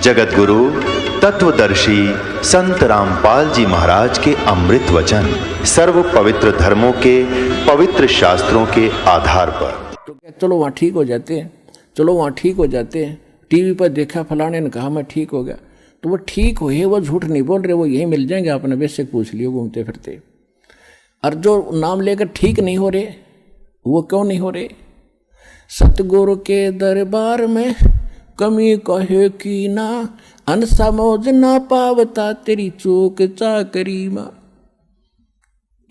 जगत गुरु तत्वदर्शी संत रामपाल जी महाराज के अमृत वचन सर्व पवित्र धर्मों के पवित्र शास्त्रों के आधार पर। तो चलो वहाँ ठीक हो जाते हैं, चलो वहाँ ठीक हो जाते हैं। टीवी पर देखा फलाने ने कहा मैं ठीक हो गया, तो वो ठीक हुए, वो झूठ नहीं बोल रहे, वो यही मिल जाएंगे। आपने बेशक पूछ लियो घूमते फिरते। और जो नाम लेकर ठीक नहीं हो रहे, वो क्यों नहीं हो रहे? सतगुरु के दरबार में कमी कहे की ना, अनसमोज ना पावता तेरी चूक चाकरी माँ।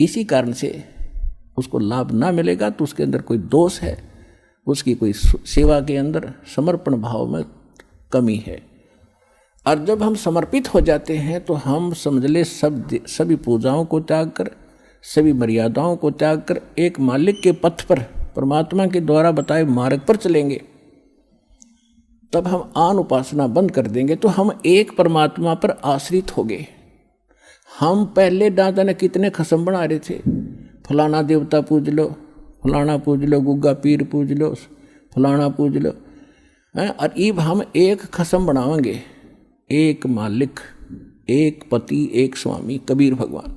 इसी कारण से उसको लाभ ना मिलेगा तो उसके अंदर कोई दोष है, उसकी कोई सेवा के अंदर समर्पण भाव में कमी है। और जब हम समर्पित हो जाते हैं तो हम समझ ले सभी पूजाओं को त्याग कर, सभी मर्यादाओं को त्याग कर एक मालिक के पथ पर, परमात्मा के द्वारा बताए मार्ग पर चलेंगे। तब हम आन उपासना बंद कर देंगे तो हम एक परमात्मा पर आश्रित हो गए। हम पहले दादा ने कितने खसम बना रहे थे, फलाना देवता पूज लो, फलाना पूज लो, गुग्गा पीर पूज लो, फलाना पूज लो। और अब हम एक खसम बनाएंगे, एक मालिक, एक पति, एक स्वामी, कबीर भगवान।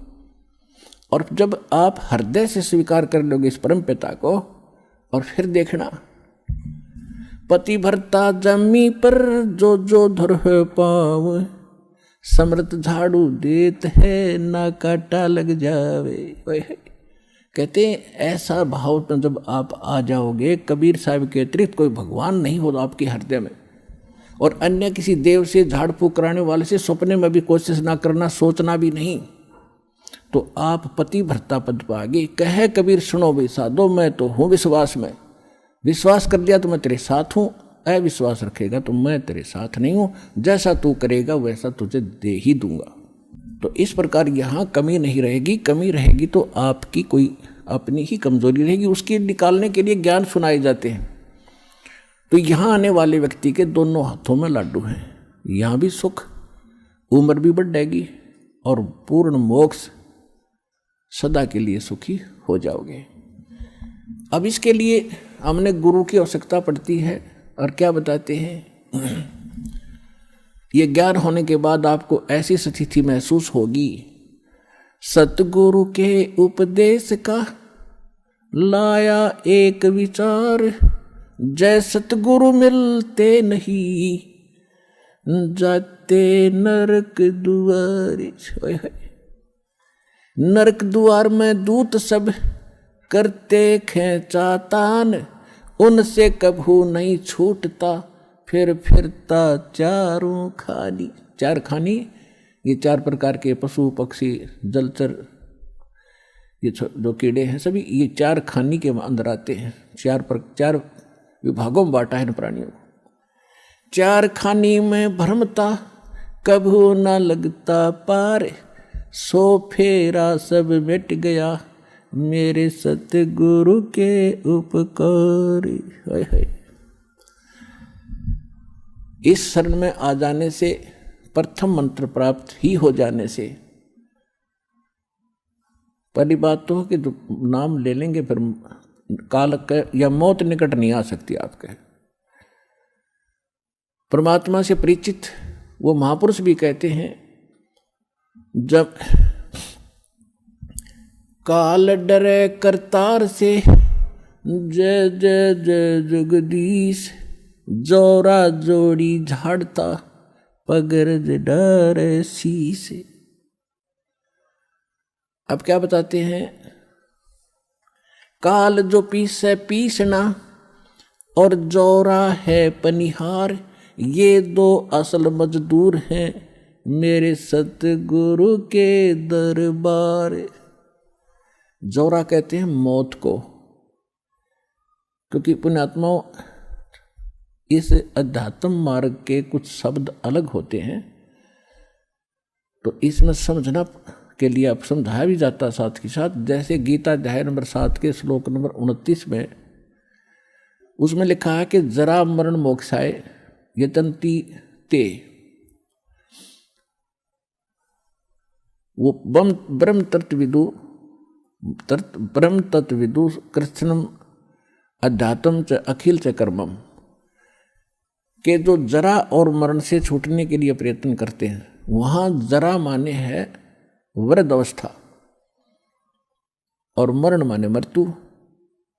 और जब आप हृदय से स्वीकार कर लोगे इस परम पिता को, और फिर देखना पति भरता जमी पर जो जो धर पाव, समृत झाड़ू देत है ना काटा लग जावे। कहते हैं ऐसा भाव तो जब आप आ जाओगे, कबीर साहब के अतिरिक्त कोई भगवान नहीं होगा आपके हृदय में, और अन्य किसी देव से झाड़ फूक कराने वाले से सपने में भी कोशिश ना करना, सोचना भी नहीं, तो आप पति भरता पद पाओगे। कहे कबीर सुनो भी साधो, मैं तो हूँ विश्वास में, विश्वास कर लिया तो मैं तेरे साथ हूँ, अविश्वास रखेगा तो मैं तेरे साथ नहीं हूँ, जैसा तू करेगा वैसा तुझे दे ही दूंगा। तो इस प्रकार यहाँ कमी नहीं रहेगी। कमी रहेगी तो आपकी कोई अपनी ही कमजोरी रहेगी, उसकी निकालने के लिए ज्ञान सुनाए जाते हैं। तो यहाँ आने वाले व्यक्ति के दोनों हाथों में लाडू हैं, यहाँ भी सुख, उम्र भी बढ़ जाएगी और पूर्ण मोक्ष, सदा के लिए सुखी हो जाओगे। अब इसके लिए हमने गुरु की आवश्यकता पड़ती है। और क्या बताते हैं, ये ज्ञान होने के बाद आपको ऐसी स्थिति महसूस होगी, सतगुरु के उपदेश का लाया एक विचार, जय सतगुरु मिलते नहीं जाते नरक दुआर। नरक द्वार में दूत सब करते खेचातान, उनसे कभू नहीं छूटता फिर फिरता चारों खानी। चार खानी, ये चार प्रकार के पशु पक्षी जलचर, ये जो कीड़े हैं सभी ये चार खानी के अंदर आते हैं। चार विभागों में बांटा है इन प्राणियों को। चार खानी में भ्रमता कभू न लगता पार, सो फेरा सब मिट गया मेरे सतगुरु के उपकार। इस शरण में आ जाने से, प्रथम मंत्र प्राप्त ही हो जाने से, पहली बात तो कि जो नाम ले लेंगे फिर काल या मौत निकट नहीं आ सकती आपके। परमात्मा से परिचित वो महापुरुष भी कहते हैं, जब काल डरे करतार से, जय जय जय जगदीश, जोरा जोड़ी झाड़ता पगरज डरे शीश। अब क्या बताते हैं, काल जो पीसे पीसना और जोरा है पनिहार, ये दो असल मजदूर हैं मेरे सतगुरु के दरबार। जोरा कहते हैं मौत को, क्योंकि पुण्यात्माओं इस अध्यात्म मार्ग के कुछ शब्द अलग होते हैं, तो इसमें समझना के लिए अब समझाया भी जाता साथ के साथ। जैसे गीता अध्याय नंबर 7 के श्लोक नंबर 29 में, उसमें लिखा है कि जरा मरण मोक्षाय यतन्ति ते, वो ब्रह्म तत्विदु कृष्णम अध्यात्म च अखिल च कर्मम। कि जो जरा और मरण से छूटने के लिए प्रयत्न करते हैं, वहां जरा माने है वृद्ध अवस्था और मरण माने मृत्यु।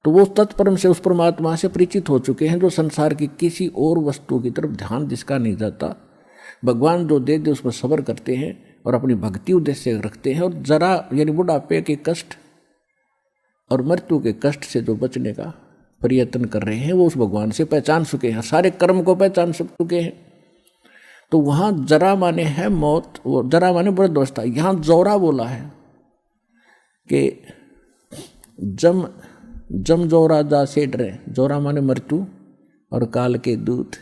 तो वो तत्परम से उस परमात्मा से परिचित हो चुके हैं, जो संसार की किसी और वस्तु की तरफ ध्यान जिसका नहीं जाता, भगवान जो दे दे उस पर सब्र करते हैं और अपनी भक्ति उद्देश्य रखते हैं, और जरा यानी बुढ़ापे के कष्ट और मृत्यु के कष्ट से जो बचने का प्रयत्न कर रहे हैं, वो उस भगवान से पहचान चुके हैं, सारे कर्म को पहचान चुके हैं। तो वहाँ जरा माने है मौत, वो जरा माने वृद्ध अवस्था। यहाँ जोरा बोला है कि जम जोरा जा से डरे, जोरा माने मृत्यु और काल के दूत।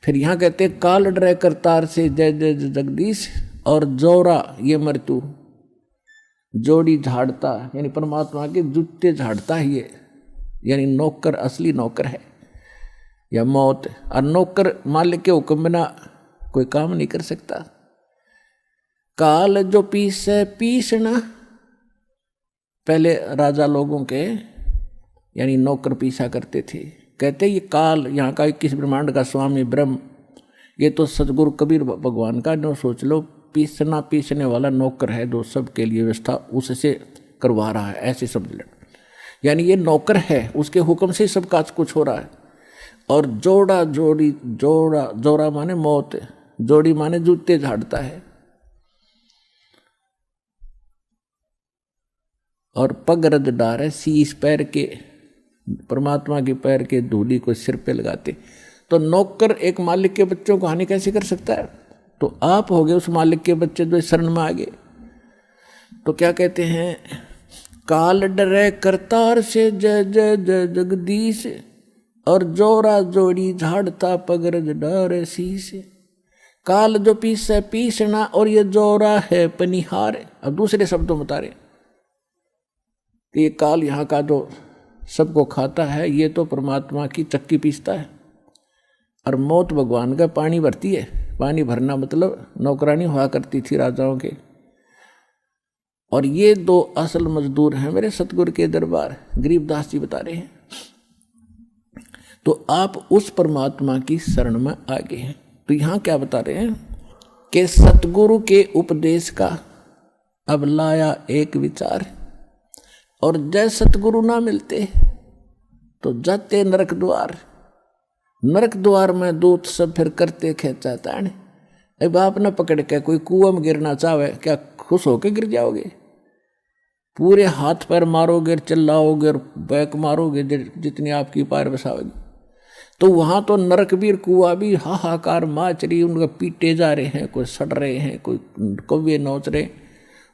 फिर यहाँ कहते काल डरे करतार से जय जय जगदीश, और जोरा ये मृत्यु जोड़ी झाड़ता, यानी परमात्मा के जूते झाड़ता ही है, यानी नौकर असली नौकर है या मौत। और नौकर मालिक के हुक्म बिना कोई काम नहीं कर सकता। काल जो पीसे पीसना, पहले राजा लोगों के यानी नौकर पीसा करते थे। कहते ये काल यहाँ का 21 ब्रह्मांड का स्वामी ब्रह्म, ये तो सतगुरु कबीर भगवान का जो सोच लो पीसना पीसने वाला नौकर है, जो सबके लिए व्यवस्था उससे करवा रहा है, ऐसे समझ लो। यानी ये नौकर है, उसके हुक्म से सब काज कुछ हो रहा है। और जोड़ा जोड़ी जोड़ा, जोड़ा माने मौत, जोड़ी माने जूते झाड़ता है। और पग रद डार है, शीश पैर के, परमात्मा के पैर के धूली को सिर पे लगाते। तो नौकर एक मालिक के बच्चों को हानि कैसे कर सकता है? तो आप हो गए उस मालिक के बच्चे जो शरण में आ गए। तो क्या कहते हैं, काल डरे करतार से जय जय जय जगदीश, और जोरा जोड़ी झाड़ता पगरज डारे शीश। काल जो पीसे पीसना, और ये जोरा है पनिहार। अब दूसरे शब्दों में बता रहे कि ये काल यहाँ का जो सबको खाता है, ये तो परमात्मा की चक्की पीसता है। और मौत भगवान का पानी भरती है। पानी भरना मतलब नौकरानी हुआ करती थी राजाओं के। और ये दो असल मजदूर हैं मेरे सतगुरु के दरबार, गरीबदास जी बता रहे हैं। तो आप उस परमात्मा की शरण में आ गए हैं। तो यहाँ क्या बता रहे हैं कि सतगुरु के उपदेश का अब लाया एक विचार, और जय सतगुरु ना मिलते तो जाते नरक द्वार। नरक द्वार में दूत सब फिर करते खेचा ताण। अब आप न पकड़ के कोई कुआं में गिरना चाहे, क्या खुश होके गिर जाओगे? पूरे हाथ पैर मारोगे, चिल्लाओगे और बैक मारोगे जितनी आपकी पैर बसाओगी। तो वहाँ तो नरकवीर कुआ भी हाहाकार माच रही, उनका पीटे जा रहे हैं, कोई सड़ रहे हैं, कोई कौवे नोच रहे,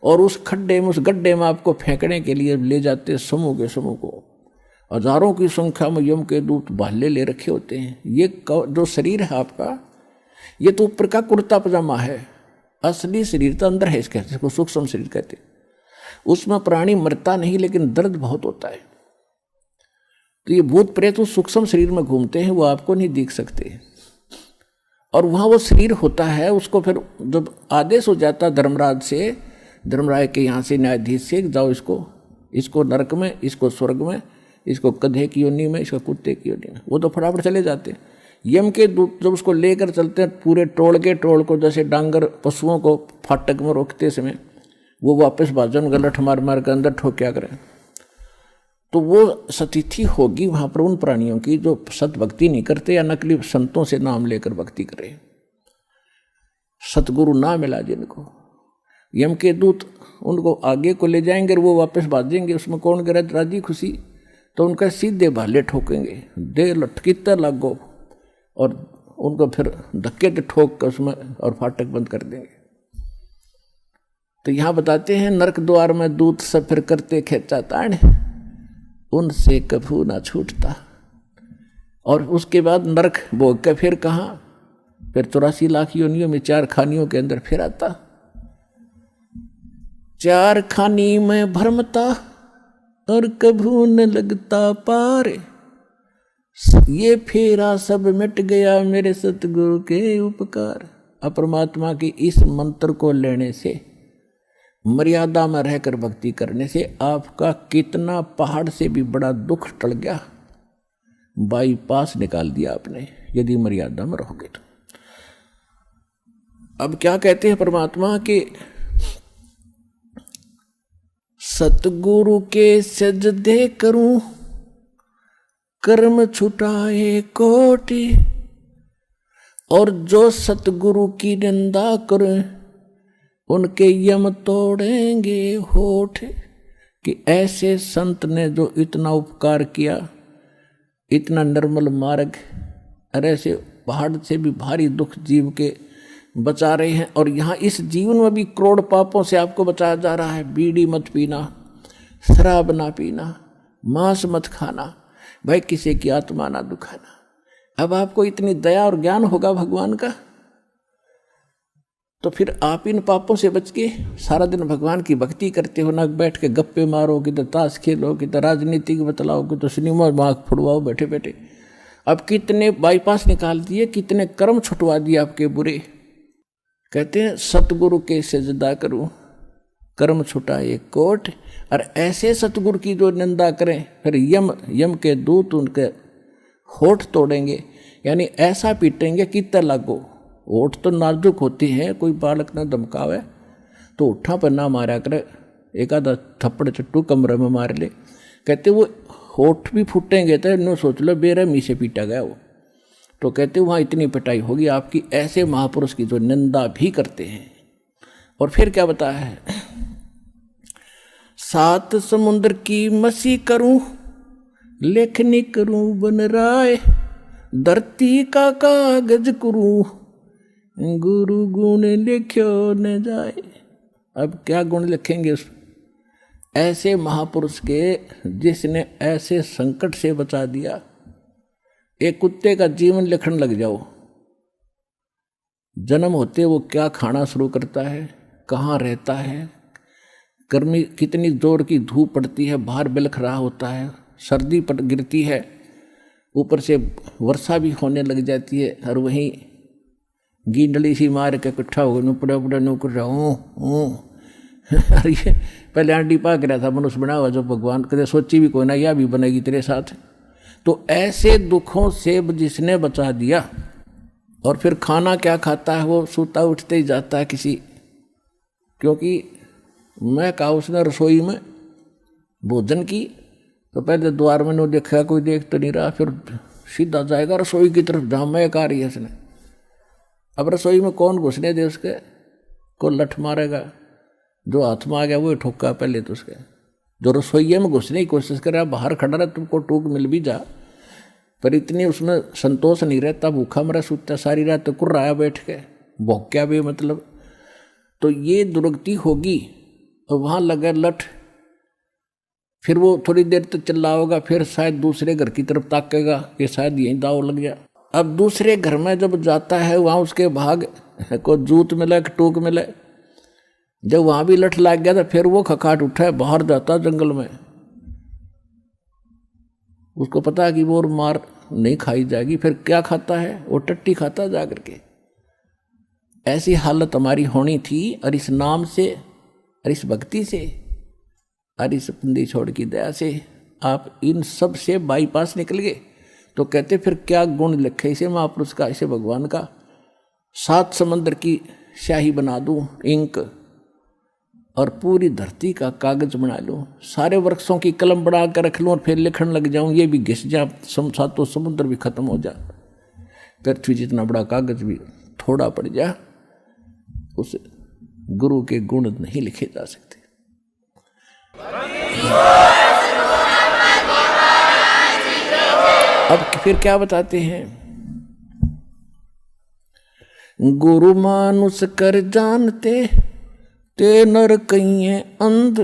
और उस खड्डे में, उस गड्ढे में आपको फेंकने के लिए ले जाते समूह के समूह को। हजारों की संख्या में यम के दूत भाले ले रखे होते हैं। ये जो शरीर है आपका, ये तो ऊपर का कुर्ता पजामा है, असली शरीर तो अंदर है, इसको सूक्ष्म शरीर कहते हैं। उसमें प्राणी मरता नहीं, लेकिन दर्द बहुत होता है। तो ये भूत प्रेत उस सूक्ष्म शरीर में घूमते हैं, वो आपको नहीं दिख सकते। और वहाँ वो शरीर होता है, उसको फिर जब आदेश हो जाता धर्मराज से, धर्मराज के यहाँ से न्यायाधीश से, जाओ इसको नरक में, इसको स्वर्ग में, इसको गधे की योनि में, इसको कुत्ते की योनि में, वो तो फटाफट चले जाते हैं। यम के दूत जब उसको लेकर चलते हैं, पूरे टोल के टोल को, जैसे डांगर पशुओं को फाटक में रोकते समय वो वापस भाजन गलठ मार मार के अंदर ठोक्या करें। तो वो सतिथि होगी वहाँ पर उन प्राणियों की जो सत भक्ति नहीं करते या नकली संतों से नाम लेकर भक्ति करे। सतगुरु ना मिला जिनको, यम के दूत उनको आगे को ले जाएंगे और वो वापस भाजेंगे। उसमें कौन करे राजी खुशी? तो उनका सीधे भाले ठोकेंगे, दे लटकीते लागो, और उनको फिर धक्के से ठोक कर उसमें और फाटक बंद कर देंगे। तो यहाँ बताते हैं नरक द्वार में दूत सब फिर करते खेचा ताण, उनसे कभू ना छूटता। और उसके बाद नरक भोग के फिर कहाँ? फिर 84 लाख योनियों में 4 खानियों के अंदर फिर आता। 4 खानी में भरमता और कभू न लगता पार। ये फेरा सब मिट गया मेरे सतगुरु के उपकार। परमात्मा की इस मंत्र को लेने से, मर्यादा में रहकर भक्ति करने से आपका कितना पहाड़ से भी बड़ा दुख टल गया। बाईपास निकाल दिया आपने यदि मर्यादा में रहोगे तो। अब क्या कहते हैं परमात्मा के सतगुरु के सजदे करूं कर्म छुटाए कोटि, और जो सतगुरु की निंदा करें उनके यम तोड़ेंगे होठ। कि ऐसे संत ने जो इतना उपकार किया, इतना निर्मल मार्ग, और ऐसे पहाड़ से भी भारी दुख जीव के बचा रहे हैं, और यहाँ इस जीवन में भी करोड़ पापों से आपको बचाया जा रहा है। बीड़ी मत पीना, शराब ना पीना, मांस मत खाना, भाई किसी की आत्मा ना दुखाना। अब आपको इतनी दया और ज्ञान होगा भगवान का, तो फिर आप इन पापों से बच के सारा दिन भगवान की भक्ति करते हो, ना बैठ के गप्पे मारो, किधर ताश खेलो, किधर राजनीति बतलाओ, किधर सिनेमा मार्ग फुड़वाओ बैठे बैठे। अब कितने बाईपास निकाल दिए, कितने कर्म छुटवा दिए आपके बुरे। कहते हैं सतगुरु के सजदा करूं कर्म छुटाए कोट, और ऐसे सतगुरु की जो निंदा करें फिर यम के दूत उनके होठ तोड़ेंगे, यानी ऐसा पीटेंगे कि तर लागो। होठ तो नाजुक होती हैं, कोई बालक न धमकावे तो उठा पर ना मारा करे, एक आधा थप्पड़ चट्टू कमरे में मार ले। कहते वो होठ भी फूटेंगे तो इन्हों सोच लो बेरहमी से पीटा गया वो। तो कहते वहाँ इतनी पिटाई होगी आपकी, ऐसे महापुरुष की जो निंदा भी करते हैं। और फिर क्या बताया है, सात समुद्र की मसी करूं लेखनी करूं बन राय, धरती का कागज करूं गुरु गुण लिख्यो न जाए। अब क्या गुण लिखेंगे उस ऐसे महापुरुष के जिसने ऐसे संकट से बचा दिया। एक कुत्ते का जीवन लिखने लग जाओ, जन्म होते वो क्या खाना शुरू करता है, कहाँ रहता है, गर्मी कितनी जोर की धूप पड़ती है, बाहर बिलख रहा होता है, सर्दी पर गिरती है, ऊपर से वर्षा भी होने लग जाती है, और वहीं गींडली सी मार के इकट्ठा हो गए पड़ा पड़ा नौकर रहा हूँ। अरे ये पहले आंटी पा रहा था, मनुष्य बना हुआ जो भगवान कदे सोची भी कोई ना, यह भी बनेगी तेरे साथ। तो ऐसे दुखों से जिसने बचा दिया, और फिर खाना क्या खाता है, वो सूता उठते ही जाता है किसी, क्योंकि मैं कहा उसने रसोई में भोजन की, तो पहले द्वार में नहीं देखा, कोई देख तो नहीं रहा, फिर सीधा जाएगा रसोई की तरफ जहाँ मैं आ रही है उसने। अब रसोई में कौन घुसने दे उसके, को लठ मारेगा, जो हाथ में आ गया वो ठोका पहले तो उसके। जो रसोई में घुसने की कोशिश कर रहा है, बाहर खड़ा रहा, तुमको टूक मिल भी जा, पर इतनी उसमें संतोष नहीं रहता, भूखा मरा सूता सारी रात तो कुर्रा आया बैठ के भौक्या भी मतलब। तो ये दुर्गति होगी, और वहाँ लगा लठ, फिर वो थोड़ी देर तक चिल्ला होगा, फिर शायद दूसरे घर की तरफ ताकेगा कि शायद यहीं दाव लग गया। अब दूसरे घर में जब जाता है, वहाँ उसके भाग को जूत मिले कि टूक मिले, जब वहाँ भी लठ लग गया तो फिर वो खखाट उठा है, बाहर जाता जंगल में। उसको पता है कि वो मार नहीं खाई जाएगी, फिर क्या खाता है, वो टट्टी खाता जा करके। ऐसी हालत हमारी होनी थी, और इस नाम से और इस भक्ति से और इस बंदी छोड़ की दया से आप इन सब से बाईपास निकल गए। तो कहते फिर क्या गुण लिखे इसे महापुरुष का, इसे भगवान का। सात समंदर की स्याही बना दूं इंक, और पूरी धरती का कागज बना लूं, सारे वृक्षों की कलम बना कर रख लूं, और फिर लिखने लग जाऊं, ये भी घिस जा, सातों समुद्र भी खत्म हो जा, पृथ्वी जितना बड़ा कागज भी थोड़ा पड़ जा, उस गुरु के गुण नहीं लिखे जा सकते। अब फिर क्या बताते हैं, गुरु मानुष कर जानते ते नर कहिए अंध,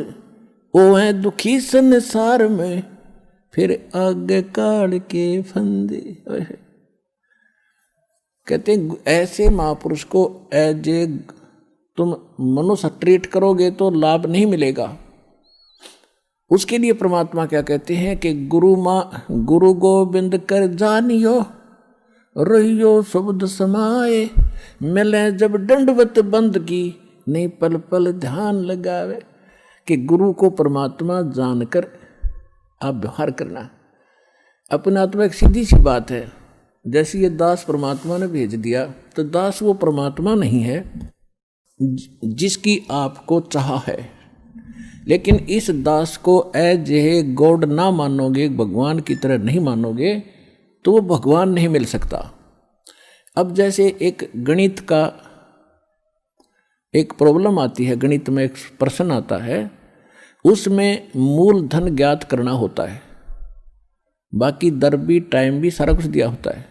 ओ है दुखी संसार में फिर आगे काढ़ के फंदे। कहते ऐसे महापुरुष को एज ए तुम मनुष्य ट्रीट करोगे तो लाभ नहीं मिलेगा। उसके लिए परमात्मा क्या कहते हैं कि गुरु गोविंद कर जानियो, रहियो शब्द समाए, मिले जब दंडवत बंद की, नहीं पल पल ध्यान लगावे। कि गुरु को परमात्मा जानकर आप व्यवहार करना। अपने आत्मा एक सीधी सी बात है, जैसे ये दास परमात्मा ने भेज दिया, तो दास वो परमात्मा नहीं है जिसकी आपको चाह है। लेकिन इस दास को एज ए गॉड ना मानोगे, भगवान की तरह नहीं मानोगे, तो वो भगवान नहीं मिल सकता। अब जैसे एक गणित का एक प्रॉब्लम आती है, गणित में एक प्रश्न आता है, उसमें मूलधन ज्ञात करना होता है, बाकी दर भी टाइम भी सारा कुछ दिया होता है।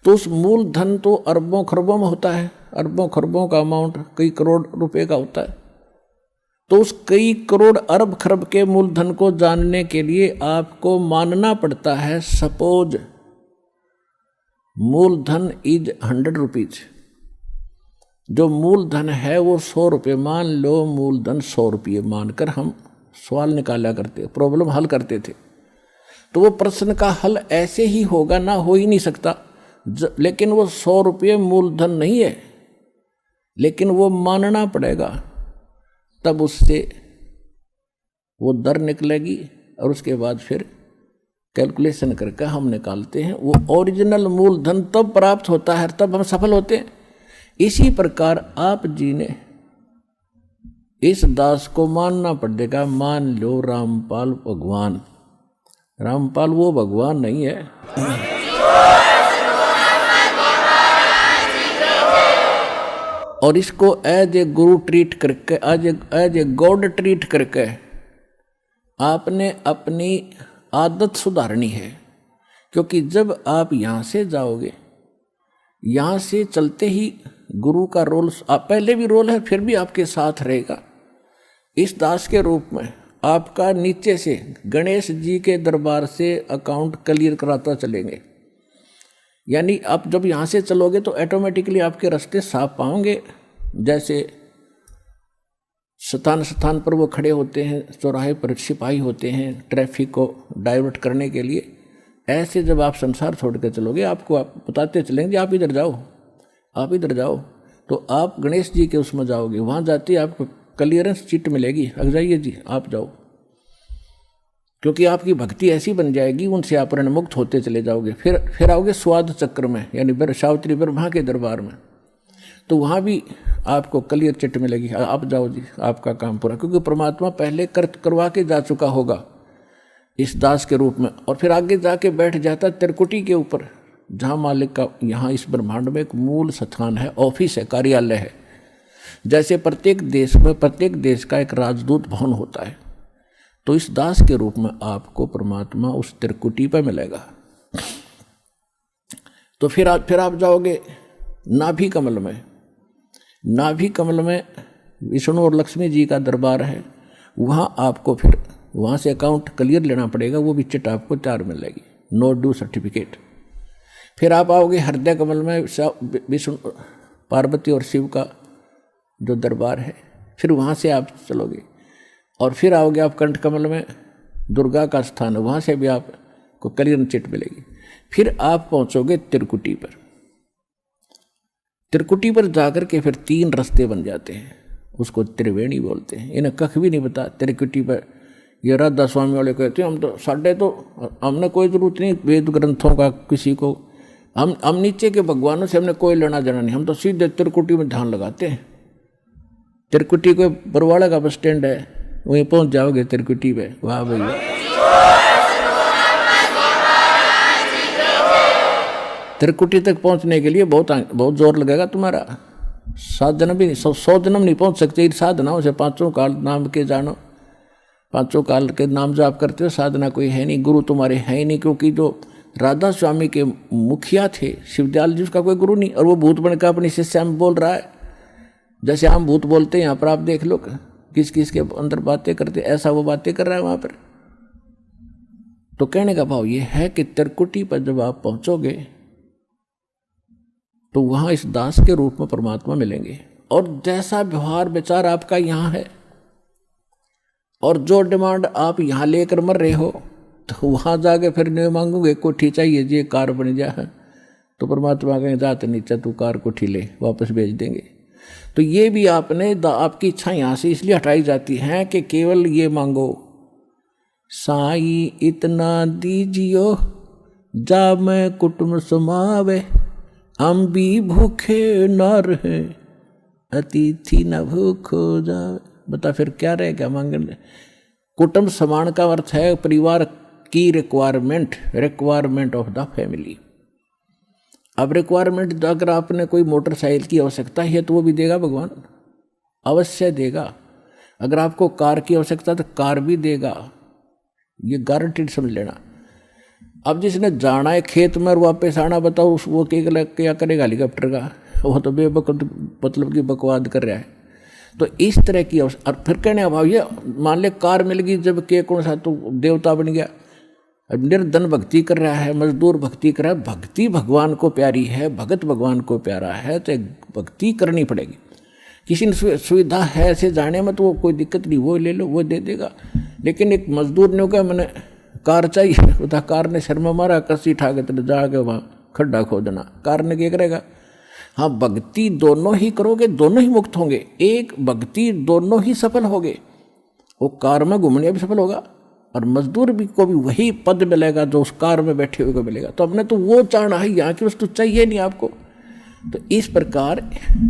तो उस मूलधन तो अरबों खरबों में होता है, अरबों खरबों का अमाउंट कई करोड़ रुपए का होता है। तो उस कई करोड़ अरब खरब के मूलधन को जानने के लिए आपको मानना पड़ता है सपोज मूलधन इज 100 रुपीज। जो मूलधन है वो 100 रुपये, मान लो मूलधन 100 रुपये मानकर हम सवाल निकाला करते, प्रॉब्लम हल करते थे। तो वो प्रश्न का हल ऐसे ही होगा ना, हो ही नहीं सकता। लेकिन वो 100 रुपये मूलधन नहीं है, लेकिन वो मानना पड़ेगा, तब उससे वो दर निकलेगी और उसके बाद फिर कैलकुलेशन करके हम निकालते हैं। वो ओरिजिनल मूलधन तब प्राप्त होता है, तब हम सफल होते हैं। इसी प्रकार आप जी ने इस दास को मानना पड़ेगा। मान लो रामपाल भगवान, रामपाल वो भगवान नहीं है, और इसको एज ए गुरु ट्रीट करके, एज ए गॉड ट्रीट करके आपने अपनी आदत सुधारनी है। क्योंकि जब आप यहाँ से जाओगे, यहाँ से चलते ही गुरु का रोल, पहले भी रोल है, फिर भी आपके साथ रहेगा। इस दास के रूप में आपका नीचे से गणेश जी के दरबार से अकाउंट क्लियर कराता चलेंगे। यानी आप जब यहाँ से चलोगे तो ऑटोमेटिकली आपके रास्ते साफ पाओगे। जैसे स्थान स्थान पर वो खड़े होते हैं, चौराहे पर सिपाही होते हैं ट्रैफिक को डाइवर्ट करने के लिए, ऐसे जब आप संसार छोड़ कर चलोगे, आपको आप बताते चलेंगे आप इधर जाओ, आप इधर जाओ, तो आप गणेश जी के उसमें जाओगे। वहाँ जाते ही आपको क्लियरेंस चिट मिलेगी, अग जाइए जी आप जाओ। क्योंकि आपकी भक्ति ऐसी बन जाएगी, उनसे आप मुक्त होते चले जाओगे। फिर आओगे स्वाद चक्र में, यानी सावित्री ब्रह्मा के दरबार में, तो वहाँ भी आपको क्लियर चिट मिलेगी, आप जाओ जी, आपका काम पूरा। क्योंकि परमात्मा पहले करवा के जा चुका होगा इस दास के रूप में, और फिर आगे जाके बैठ जाता त्रिकुटी के ऊपर, जहाँ मालिक का यहाँ इस ब्रह्मांड में एक मूल स्थान है, ऑफिस है, कार्यालय है। जैसे प्रत्येक देश में प्रत्येक देश का एक राजदूत भवन होता है, तो इस दास के रूप में आपको परमात्मा उस त्रिकुटी पर मिलेगा। तो फिर आप जाओगे नाभि कमल में। नाभि कमल में विष्णु और लक्ष्मी जी का दरबार है। वहाँ आपको फिर वहाँ से अकाउंट क्लियर लेना पड़ेगा, वो भी चिट आपको 4 मिलेगी, नो ड्यू सर्टिफिकेट। फिर आप आओगे हृदय कमल में, विष्णु पार्वती और शिव का जो दरबार है, फिर वहाँ से आप चलोगे। और फिर आओगे आप कंठ कमल में, दुर्गा का स्थान, वहाँ से भी आपको क्लियर चिट मिलेगी। फिर आप पहुँचोगे त्रिकुटी पर। त्रिकुटी पर जाकर के फिर 3 रास्ते बन जाते हैं, उसको त्रिवेणी बोलते हैं। इन्हें कख भी नहीं पता त्रिकुटी पर। ये राधा स्वामी वाले कहते हैं हम तो साढ़े, तो हमने कोई जरूरत नहीं वेद ग्रंथों का किसी को, हम नीचे के भगवानों से हमने कोई लेना देना नहीं, हम तो सीधे त्रिकुटी में ध्यान लगाते हैं। त्रिकुटी कोई बरवाड़ा का बस स्टैंड है, वहीं पहुंच जाओगे त्रिकुटी पे। वाह भैया, त्रिकुटी तक पहुंचने के लिए बहुत जोर लगेगा तुम्हारा। 7 जन्म भी नहीं, 100 जन्म नहीं पहुंच सकते। साधनाओं से 5 काल नाम के जानो, 5 काल के नाम जाप करते हो, साधना कोई है नहीं, गुरु तुम्हारे है ही नहीं। क्योंकि जो राधा स्वामी के मुखिया थे शिवदयाल जी, उसका कोई गुरु नहीं, और वो भूत बनकर अपनी शिष्या में बोल रहा है। जैसे हम भूत बोलते हैं यहाँ पर, आप देख लो किस किस के अंदर बातें करते, ऐसा वो बातें कर रहा है वहाँ पर। तो कहने का भाव ये है कि त्रिकुटी पर जब आप पहुँचोगे तो वहाँ इस दास के रूप में परमात्मा मिलेंगे। और जैसा व्यवहार विचार आपका यहाँ है, और जो डिमांड आप यहाँ लेकर मर रहे हो, तो वहाँ जाके फिर नहीं मांगोगे कोठी चाहिए जी, कार बन जाए, तो परमात्मा कहेंगे जाते नीचे तू कार कोठी ले, वापस भेज देंगे। तो ये भी आपकी इच्छा यहाँ से इसलिए हटाई जाती है कि केवल ये मांगो, साईं इतना दीजियो जा मैं कुटुम समावे, हम भी भूखे न रहे, अतिथि न भूखो जावे। बता फिर क्या रहेगा मांगने। कुटुंब समान का अर्थ है परिवार की रिक्वायरमेंट ऑफ द फैमिली। अब रिक्वायरमेंट अगर आपने कोई मोटरसाइकिल की आवश्यकता है तो वो भी देगा भगवान, अवश्य देगा। अगर आपको कार की आवश्यकता तो कार भी देगा, ये गारंटीड समझ लेना। अब जिसने जाना है खेत में और वापस आना, बताओ वो क्या करेगा हेलीकॉप्टर का, वो तो मतलब की बकवाद कर रहा है। तो इस तरह की और फिर कहने अभाव ये मान ले कार मिल गई जब के कौन सा तो देवता बन गया। अब निर्धन भक्ति कर रहा है, मजदूर भक्ति कर रहा है, भक्ति भगवान को प्यारी है, भगत भगवान को प्यारा है, तो भक्ति करनी पड़ेगी। किसी ने सुविधा है ऐसे जाने में तो वो कोई दिक्कत नहीं, वो ले लो वो दे देगा। लेकिन एक मजदूर ने कहा मैंने कार चाहिए, उठा कार ने शर्मा मारा, कसी ठा के तेरे जाके वहाँ खड्डा खोदना, कार ने क्या करेगा। हाँ भक्ति दोनों ही करोगे दोनों ही मुक्त होंगे, एक भक्ति दोनों ही सफल होगे। वो कार में घूमने भी सफल होगा और मजदूर भी को भी वही पद मिलेगा जो उस कार में बैठे हुए को मिलेगा। तो हमने तो वो चाहना है, यहाँ की वस्तु चाहिए नहीं आपको। तो इस प्रकार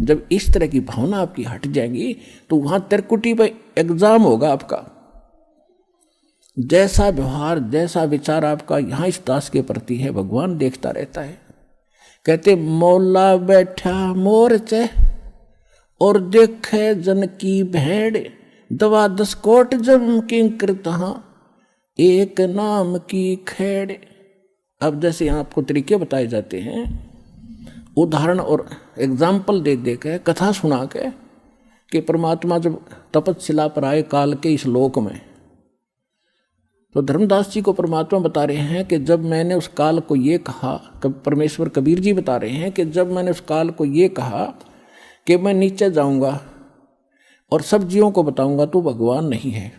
जब इस तरह की भावना आपकी हट जाएंगी तो वहाँ त्रिकुटी पर एग्जाम होगा आपका। जैसा व्यवहार जैसा विचार आपका यहाँ इस दास के प्रति है भगवान देखता रहता है। कहते मौला बैठा मोरचे और देखे जन की भेड़, दवा 10 कोट जम किंकर तहाँ एक नाम की खेड़। अब जैसे यहाँ आपको तरीके बताए जाते हैं, उदाहरण और एग्जाम्पल दे दे के कथा सुना के कि परमात्मा जब तपस्या पर आए काल के इस लोक में, तो धर्मदास जी को परमात्मा बता रहे हैं कि जब मैंने उस काल को ये कहा, परमेश्वर कबीर जी बता रहे हैं कि जब मैंने उस काल को ये कहा कि मैं नीचे जाऊंगा और सब जीवों को बताऊंगा तो भगवान नहीं है,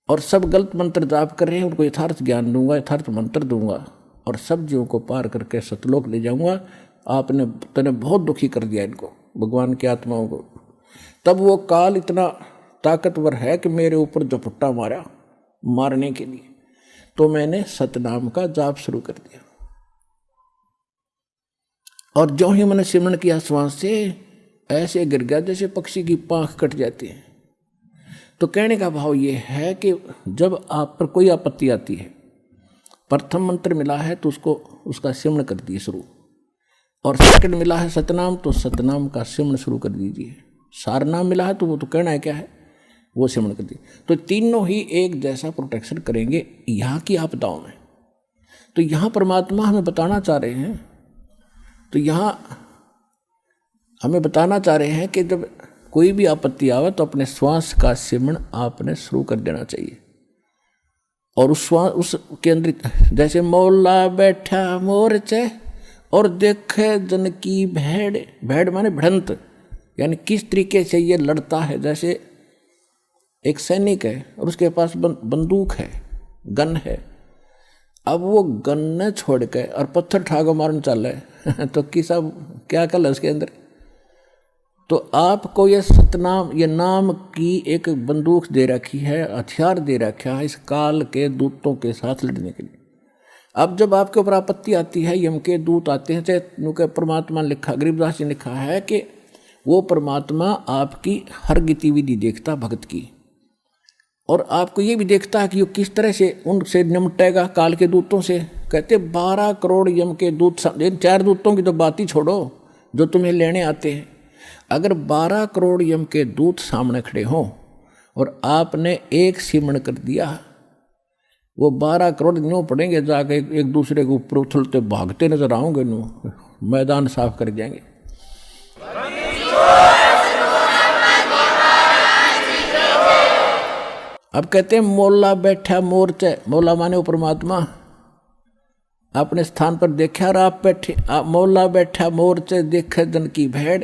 और सब गलत मंत्र जाप कर रहे हैं उनको यथार्थ ज्ञान दूंगा, यथार्थ मंत्र दूंगा और सब जीवों को पार करके सतलोक ले जाऊंगा। तूने बहुत दुखी कर दिया इनको, भगवान की आत्माओं को। तब वो काल इतना ताकतवर है कि मेरे ऊपर झपट्टा मारा मारने के लिए, तो मैंने सतनाम का जाप शुरू कर दिया। और जो ही मैंने सिमरण किया श्वास से ऐसे गिर गया जैसे पक्षी की पांख कट जाती है। तो कहने का भाव ये है कि जब आप पर कोई आपत्ति आती है, प्रथम मंत्र मिला है तो उसका सिमरण कर दिए शुरू, और सेकंड मिला है सतनाम तो सतनाम का सिमरण शुरू कर दीजिए। सारनाम मिला है तो वो तो कहना है क्या है वो सिमरण कर दिए। तो तीनों ही एक जैसा प्रोटेक्शन करेंगे यहाँ की आपदाओं में। तो यहाँ परमात्मा हमें बताना चाह रहे हैं, तो यहाँ हमें बताना चाह रहे हैं कि जब कोई भी आपत्ति आवे तो अपने श्वास का सिमरण आपने शुरू कर देना चाहिए। और उस श्वास उसके अंदर जैसे मौला बैठा मोरचे और देखे जन की भेड़, भेड़ माने भिड़ंत, यानी किस तरीके से ये लड़ता है। जैसे एक सैनिक है और उसके पास बंदूक है, गन है, अब वो गन न छोड़ के और पत्थर ठाको मारने चल रहे तो किसा क्या कल है उसके अंदर। तो आपको ये सतनाम ये नाम की एक बंदूक दे रखी है, हथियार दे रखा है इस काल के दूतों के साथ लड़ने के लिए। अब जब आपके ऊपर आपत्ति आती है, यम के दूत आते हैं, चाहे परमात्मा लिखा, गरीबदास जी ने लिखा है कि वो परमात्मा आपकी हर गतिविधि देखता भक्त की, और आपको ये भी देखता है कि वो किस तरह से उनसे निपटेगा काल के दूतों से। कहते 12 करोड़ यम के दूत, 4 दूतों की तो बात ही छोड़ो जो तुम्हें लेने आते हैं। अगर 12 करोड़ यम के दूत सामने खड़े हों और आपने एक सिमरण कर दिया, वो 12 करोड़ न्यू पड़ेंगे जाके एक दूसरे के ऊपर उछलते भागते नजर आओगे, न्यू मैदान साफ कर जाएंगे। अब कहते हैं मौला बैठा मोरचे, मौला माने वो परमात्मा अपने स्थान पर देखा और आप बैठे। मौला बैठा मोरचे देखे जन की भेड़,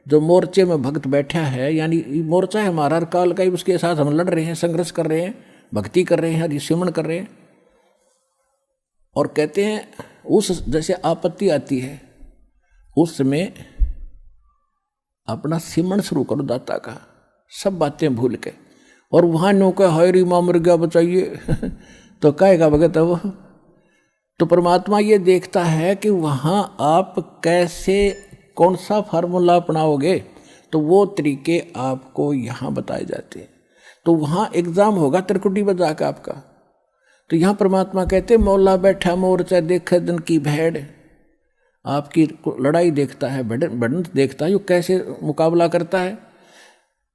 जो मोर्चे में भक्त बैठा है, यानी मोर्चा है हमारा काल का ही, उसके साथ हम लड़ रहे हैं, संघर्ष कर रहे हैं, भक्ति कर रहे हैं, सिमरण कर रहे हैं। और कहते हैं उस जैसे आपत्ति आती है उस समय अपना सिमरण शुरू करो दाता का, सब बातें भूल के। और वहाँ नो का हायरी माँ मर गया बचाइए तो कहेगा भगत है वो, तो परमात्मा ये देखता है कि वहाँ आप कैसे कौन सा फार्मूला अपनाओगे, तो वो तरीके आपको यहाँ बताए जाते हैं। तो वहाँ एग्ज़ाम होगा त्रिकुटी बजा के आपका। तो यहाँ परमात्मा कहते मौला बैठा मोर्चा देखे दिन की भेड़, आपकी लड़ाई देखता है, बढ़त देखता है, यो कैसे मुकाबला करता है।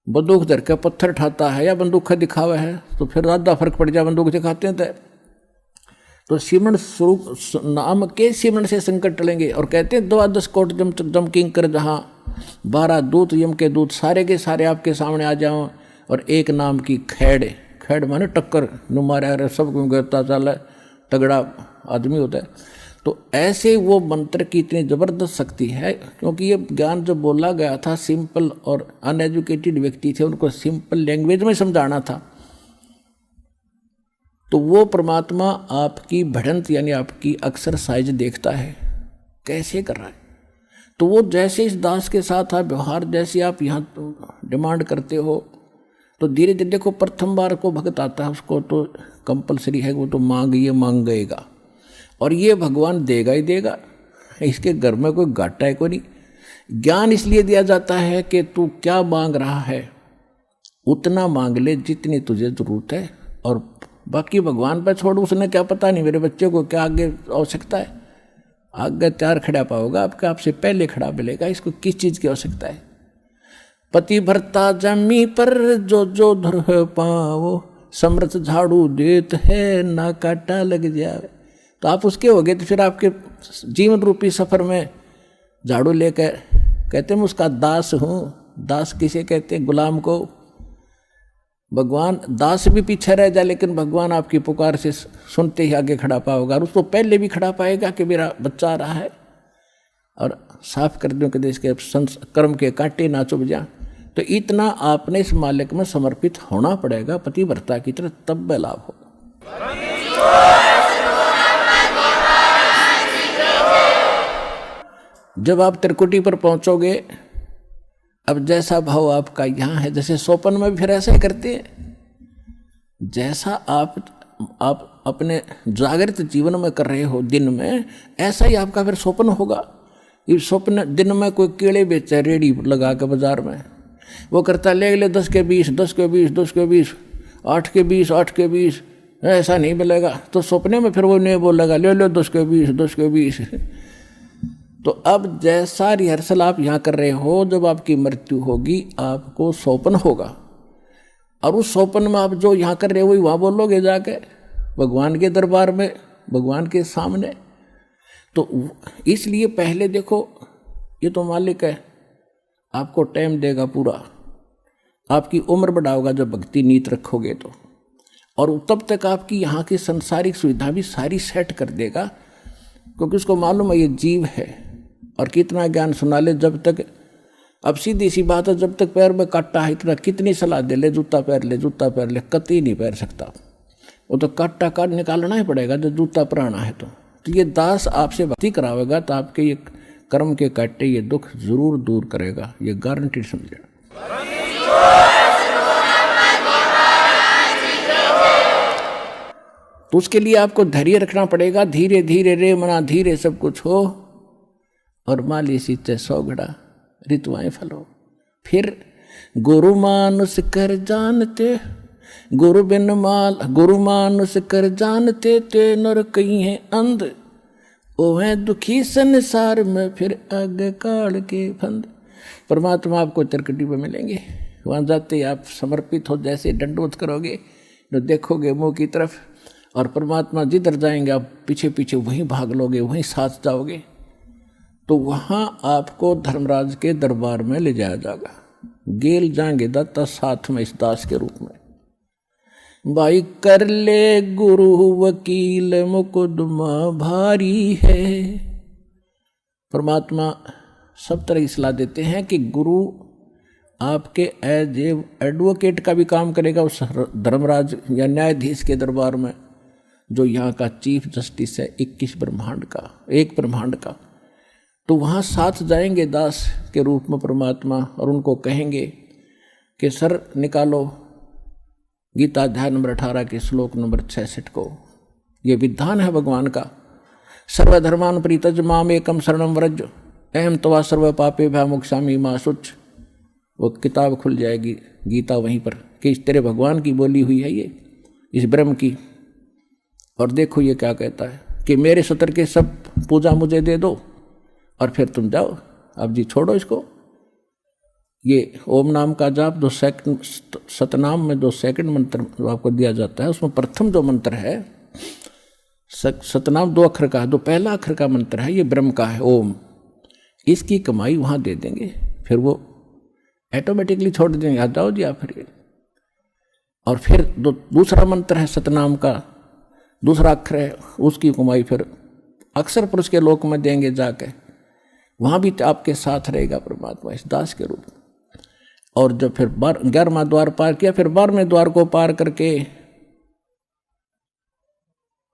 बंदूक धर के पत्थर ठाता है या बंदूक का दिखावा है, तो फिर ज़्यादा फर्क पड़ जाए, बंदूक दिखाते हैं तो सिमरण स्वरूप नाम के सिमरण से संकट टलेंगे। और कहते हैं 12 कोट जम किंकर जहाँ 12 दूत यम के दूत सारे के सारे आपके सामने आ जाओ, और एक नाम की खैड़ माने टक्कर नु मारा सब गिरता चल तगड़ा आदमी होता है। तो ऐसे वो मंत्र की इतनी ज़बरदस्त शक्ति है, क्योंकि ये ज्ञान जो बोला गया था सिंपल और अनएजुकेटेड व्यक्ति थे, उनको सिंपल लैंग्वेज में समझाना था। तो वो परमात्मा आपकी बढ़ंत यानी आपकी एक्सरसाइज देखता है कैसे कर रहा है। तो वो जैसे इस दास के साथ आप व्यवहार जैसे आप यहाँ डिमांड करते हो, तो धीरे धीरे देखो प्रथम बार को भक्त आता है उसको तो कंपलसरी है, वो तो मांग गएगा, और ये भगवान देगा ही देगा, इसके घर में कोई घाटा है कोई नहीं। ज्ञान इसलिए दिया जाता है कि तू क्या मांग रहा है उतना मांग ले जितनी तुझे जरूरत है, और बाकी भगवान पर छोड़, उसने क्या पता नहीं मेरे बच्चे को क्या आगे आवश्यकता है। आगे तैयार खड़ा पाओगा आपका, आपसे पहले खड़ा मिलेगा, इसको किस चीज़ की आवश्यकता है। पति भरता जमी पर जो धर पाओ, समर्थ झाड़ू देत है ना काटा लग जाए। तो आप उसके हो गए, तो फिर आपके जीवन रूपी सफर में झाड़ू लेकर कहते हैं मैं उसका दास हूँ। दास किसे कहते हैं? गुलाम को। भगवान दास भी पीछे रह जाए, लेकिन भगवान आपकी पुकार से सुनते ही आगे खड़ा पाओगा, और उसको पहले भी खड़ा पाएगा कि मेरा बच्चा आ रहा है, और साफ कर दूँ कि देश के कर्म के कांटे ना चुभ जा। तो इतना आपने इस मालिक में समर्पित होना पड़ेगा पतिव्रता की तरह, तब लाभ हो। जब आप त्रिकुटी पर पहुंचोगे, अब जैसा भाव आपका यहाँ है, जैसे सोपन में भी फिर ऐसा ही करते हैं, जैसा आप अपने जागृत जीवन में कर रहे हो दिन में, ऐसा ही आपका फिर सोपन होगा। ये स्वप्न दिन में कोई केले बेचे रेडी लगा के बाजार में, वो करता ले 10 के 20, 10 के 20, 10 के 20, 8 के 20, 8 के 20, ऐसा नहीं मिलेगा। तो सपने में फिर वो नहीं बोलेगा ले 10 के 20, 10 के 20। तो अब जैसा रिहर्सल आप यहाँ कर रहे हो, जब आपकी मृत्यु होगी आपको सौपन होगा, और उस सौपन में आप जो यहाँ कर रहे हो वही वहाँ बोलोगे जाके भगवान के दरबार में, भगवान के सामने। तो इसलिए पहले देखो, ये तो मालिक है, आपको टाइम देगा पूरा, आपकी उम्र बढ़ाओगा जब भक्ति नीत रखोगे तो, और तब तक आपकी यहाँ की संसारिक सुविधा भी सारी सेट कर देगा, क्योंकि उसको मालूम है ये जीव है। और कितना ज्ञान सुना ले, जब तक, अब सीधी सी बात है, जब तक पैर में काटा है, इतना कितनी सलाह दे ले जूता पहन ले, जूता पहन ले, कतई नहीं पहन सकता। वो तो काटा काट निकालना ही पड़ेगा जब जूता पहनाना है। तो ये दास आपसे भक्ति करावेगा तो आपके ये कर्म के काटे ये दुख जरूर दूर करेगा, ये गारंटी समझे। तो उसके लिए आपको धैर्य रखना पड़ेगा। धीरे धीरे रे मना धीरे सब कुछ हो, और माली सींचे 100 घड़ा ऋतुआएं फलो। फिर गुरु मानुष कर जानते, गुरु बिन माल, गुरु मानुष कर जानते ते नर कहीं है अंध, ओहे दुखी संसार में फिर आगे काल के फंद। परमात्मा आपको त्रिकुटी पे मिलेंगे, वहाँ जाते आप समर्पित हो, जैसे दंडोत करोगे तो देखोगे मुँह की तरफ, और परमात्मा जिधर जाएंगे आप पीछे पीछे वहीं भाग लोगे, वहीं साथ जाओगे। तो वहाँ आपको धर्मराज के दरबार में ले जाया जाएगा, गेल जाएंगे दत्ता साथ में इस दास के रूप में। भाई कर ले गुरु वकील मुकदमा भारी है। परमात्मा सब तरह की सलाह देते हैं कि गुरु आपके एज एडवोकेट का भी काम करेगा उस धर्मराज या न्यायाधीश के दरबार में, जो यहाँ का चीफ जस्टिस है 21 ब्रह्मांड का, एक ब्रह्मांड का। तो वहाँ साथ जाएंगे दास के रूप में परमात्मा, और उनको कहेंगे कि सर निकालो गीता अध्याय नंबर 18 के श्लोक नंबर 66 को। ये विधान है भगवान का सर्वधर्मान परित्यज माम एकम शरणम व्रज अहम तवा सर्व पापे भयमुक्षामि मा शुच। वो किताब खुल जाएगी गीता वहीं पर कि इस तेरे भगवान की बोली हुई है ये, इस ब्रह्म की। और देखो ये क्या कहता है कि मेरे सत्र के सब पूजा मुझे दे दो और फिर तुम जाओ, अब जी छोड़ो इसको। ये ओम नाम का जाप 2 सेकंड, सतनाम में 2 सेकंड मंत्र जो आपको दिया जाता है, उसमें प्रथम जो मंत्र है सतनाम 2 अक्षर का है, जो पहला अक्षर का मंत्र है ये ब्रह्म का है ओम। इसकी कमाई वहाँ दे देंगे, फिर वो ऑटोमेटिकली छोड़ देंगे, आ जाओ जी आप फिर। और फिर दूसरा मंत्र है सतनाम का, दूसरा अक्षर है, उसकी कमाई फिर अक्षर पुरुष के लोक में देंगे जाके, वहाँ भी आपके साथ रहेगा परमात्मा इस दास के रूप में। और जब फिर 11वां द्वार पार किया, फिर 12वें द्वार को पार करके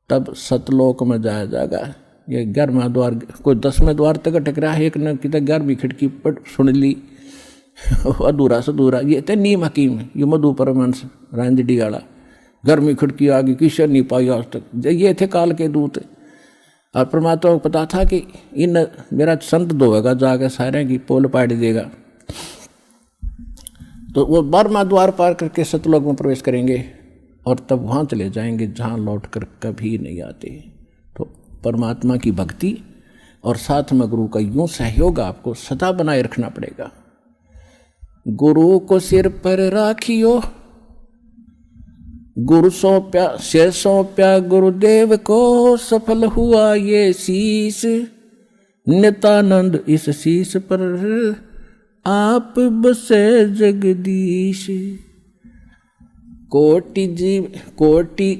तब सतलोक में जाया जाएगा। ये 11वां द्वार, कोई 10वें द्वार तक अटक रहा है, एक ने कितने 11वीं खिड़की पर सुन ली अधूरा से अधूरा। ये थे नीम हकीम, ये मधु परमहंस रांझडी वाला, 11वीं खिड़की आ गई, किसी नहीं पाई आज तक। ये थे काल के दूत। और परमात्मा को पता था कि इन मेरा संत धोएगा जाके सारे की पोल पाड़ देगा, तो वो 12वां द्वार पार करके सतलोक में प्रवेश करेंगे और तब वहाँ चले जाएंगे जहाँ लौट कर कभी नहीं आते। तो परमात्मा की भक्ति और साथ में गुरु का यूं सहयोग आपको सदा बनाए रखना पड़ेगा। गुरु को सिर पर राखियो, गुरु सौंप्या सिर सौंप्या गुरुदेव को, सफल हुआ ये शीश नित्यानंद, इस शीश पर आप बसे जगदीश। कोटि जीव कोटि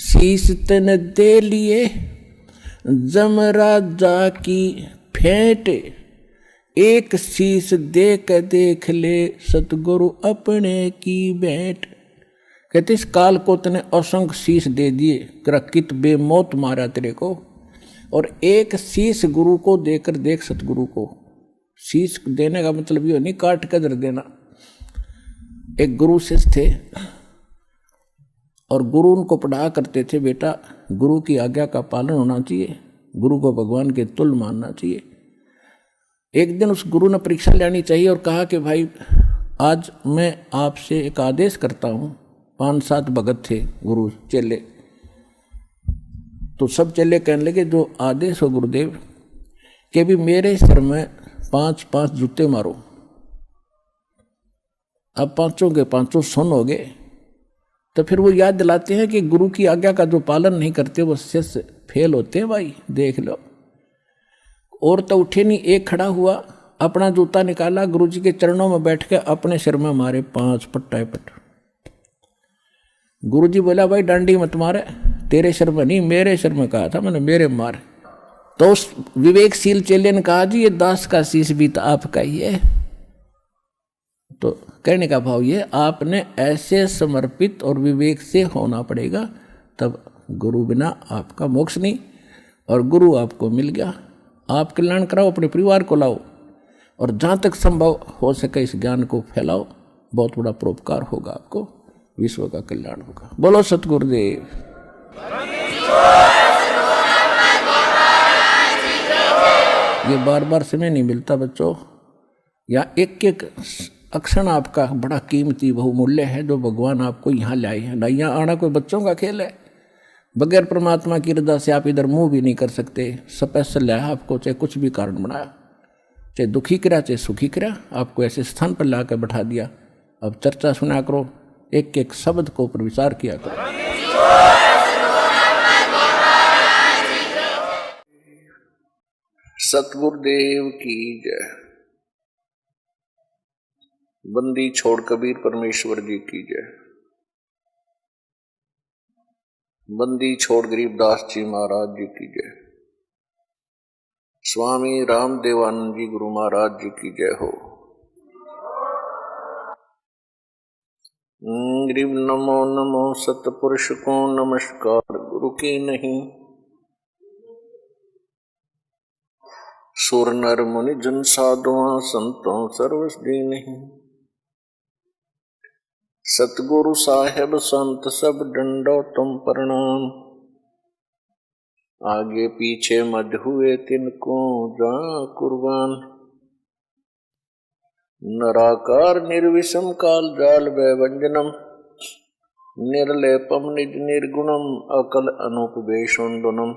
शीश तन दे लिए, जमराजा की फेंट, एक शीश देख ले सतगुरु अपने की भेंट। कहते इस काल को तने असंख्य शीश दे दिए, कित बेमौत मारा तेरे को, और एक शीश गुरु को देकर देख सतगुरु को। शीश देने का मतलब ये नहीं काट कर धर देना। एक गुरु शिष्य थे और गुरु उनको पढ़ा करते थे, बेटा गुरु की आज्ञा का पालन होना चाहिए, गुरु को भगवान के तुल्य मानना चाहिए। एक दिन उस गुरु ने परीक्षा लेनी चाहिए और कहा कि भाई आज मैं आपसे एक आदेश करता हूँ। 5-7 भगत थे गुरु चेले, तो सब चेले कहने लगे जो आदेश हो गुरुदेव, कि भी मेरे सिर में 5-5 जूते मारो। अब 5 के 5 सुन हो गए। तो फिर वो याद दिलाते हैं कि गुरु की आज्ञा का जो पालन नहीं करते वो शिष्य फेल होते हैं भाई, देख लो। और तो उठे नहीं, एक खड़ा हुआ, अपना जूता निकाला, गुरुजी के चरणों में बैठ के अपने सिर में मारे 5 पट्टा पट। गुरुजी बोला भाई डांडी मत मारे, तेरे सिर में नहीं मेरे सिर में कहा था मैंने, मेरे मार। तो उस विवेकशील चेले ने कहा जी ये दास का शीश भी तो आपका ही है। तो कहने का भाव ये, आपने ऐसे समर्पित और विवेक से होना पड़ेगा, तब गुरु बिना आपका मोक्ष नहीं। और गुरु आपको मिल गया, आप कल्याण कराओ, अपने परिवार को लाओ, और जहाँ तक संभव हो सके इस ज्ञान को फैलाओ। बहुत बड़ा परोपकार होगा आपको, विश्व का कल्याण होगा। बोलो सतगुरुदेव। ये बार बार समय नहीं मिलता बच्चों, या एक एक अक्षण आपका बड़ा कीमती बहुमूल्य है जो भगवान आपको यहाँ लाए हैं। ना यहाँ आना कोई बच्चों का खेल है, बगैर परमात्मा की रजा से आप इधर मुंह भी नहीं कर सकते। स्पेशल लाया आपको, चाहे कुछ भी कारण बनाया, चाहे दुखी करा चाहे सुखी करा, आपको ऐसे स्थान पर ला कर बैठा दिया। अब चर्चा सुना करो, एक एक शब्द को ऊपर विचार किया करो। सतगुरुदेव की जय। बंदी छोड़ कबीर परमेश्वर जी की जय। बंदी छोड़ गरीबदास जी महाराज जी की जय। स्वामी रामदेवानंद जी गुरु महाराज जी की जय हो। गरीब नमो नमो सतपुरुष को नमस्कार, गुरु की नहीं सुर नर मुनि जन साधुआ संतों सर्वसदी नहीं। सतगुरु साहेब संत सब डंडो तुम प्रणाम। आगे पीछे मद हुए तिनको जा कुर्बान। नराकार निर्विषम काल जाल वैवंजनम निर्लेपम निज निर्गुणम अकल अनुपवेशोन्दनम।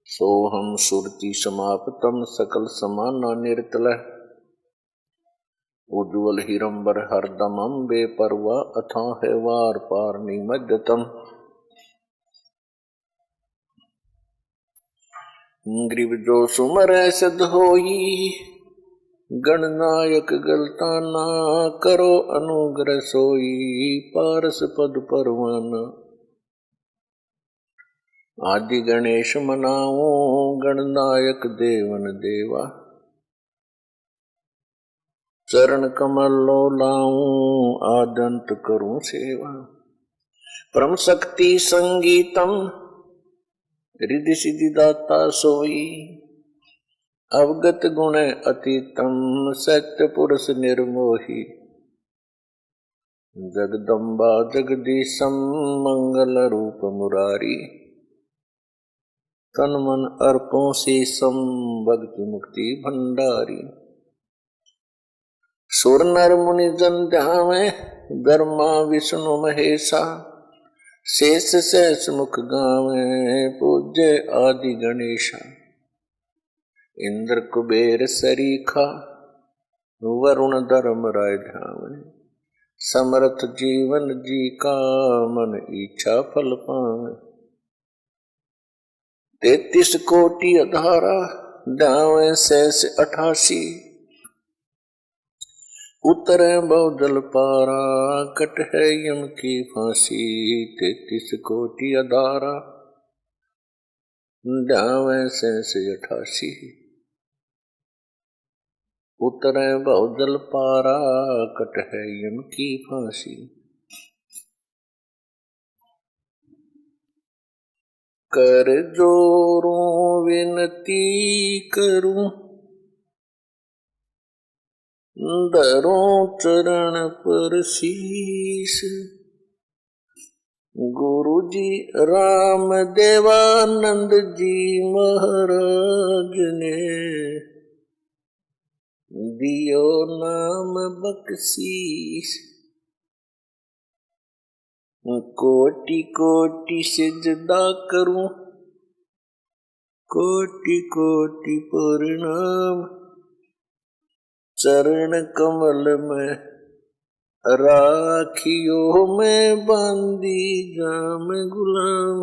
सोहम सुरति समाप्तम सकल समाना निर्तल उज्ज्वल हिरंबर हरदमम बेपरवा अथाह वार पार निमज्जतम। ग्रीव जो सुमर सद होई गणनायक गलता ना करो अनुग्रह सोई पारस पद परवाना। आदि गणेश मनाओ गणनायक देवन देवा चरण कमल लो लाऊं आदंत करूं सेवा। परम शक्ति संगीतम रिद्धि सिद्धि दाता सोई अवगत गुण अतीतम सत्य पुरुष निर्मोही। जगदम्बा जगदीशम मंगल रूप मुरारी तन मन अर्पों शेषम भक्ति मुक्ति भंडारी। सुर नर मुनि जन ध्यावे ब्रह्मा विष्णु महेशा शेष सहस मुख गावे पूज्य आदि गणेशा। इंद्र कुबेर सरीखा वरुण धर्म राय ध्यावे समर्थ जीवन जी का मन इच्छा फल पावे। 33 कोटि अधारा ध्यावे शेष 88 उतरे बहुदल पारा कट है यम की फांसी। 33 कोटि अधारा ध्यावे शेष 88 उतरे बहुदल पारा कट है यम की फांसी। कर जोरों विनती करूं धरों चरण पर शीश। गुरु जी राम देवानंद जी महाराज ने दियो नाम बख्शीश। कोटि कोटि सिजदा करूं कोटि कोटि प्रणाम। चरण कमल में राखियो में बांधी जाम गुलाम।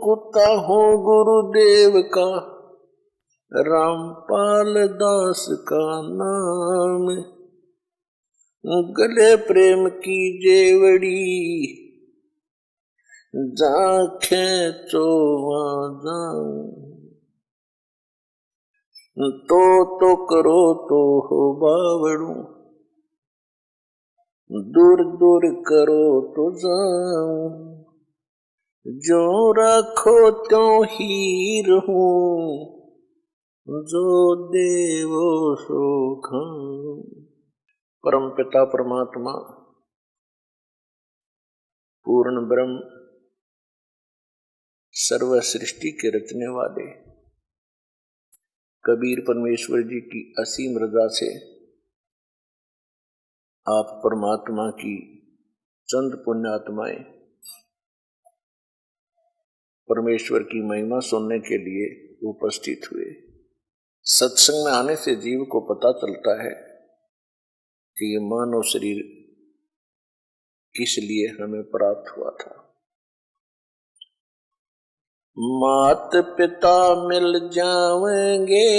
कुत्ता हूँ गुरुदेव का रामपाल दास का नाम। गले प्रेम की जेवड़ी जाखे चोवा जाऊं। तो करो तो हो बावड़ू दूर दूर करो तो जाऊं। जो रखो त्यों ही रहूं जो देवो सो खाऊं। परम पिता परमात्मा पूर्ण ब्रह्म सर्व सृष्टि के रचने वाले कबीर परमेश्वर जी की असीम रजा से आप परमात्मा की चंद पुण्यात्माएं परमेश्वर की महिमा सुनने के लिए उपस्थित हुए। सत्संग में आने से जीव को पता चलता है कि ये मानव शरीर किस लिए हमें प्राप्त हुआ था। मात पिता मिल जावेंगे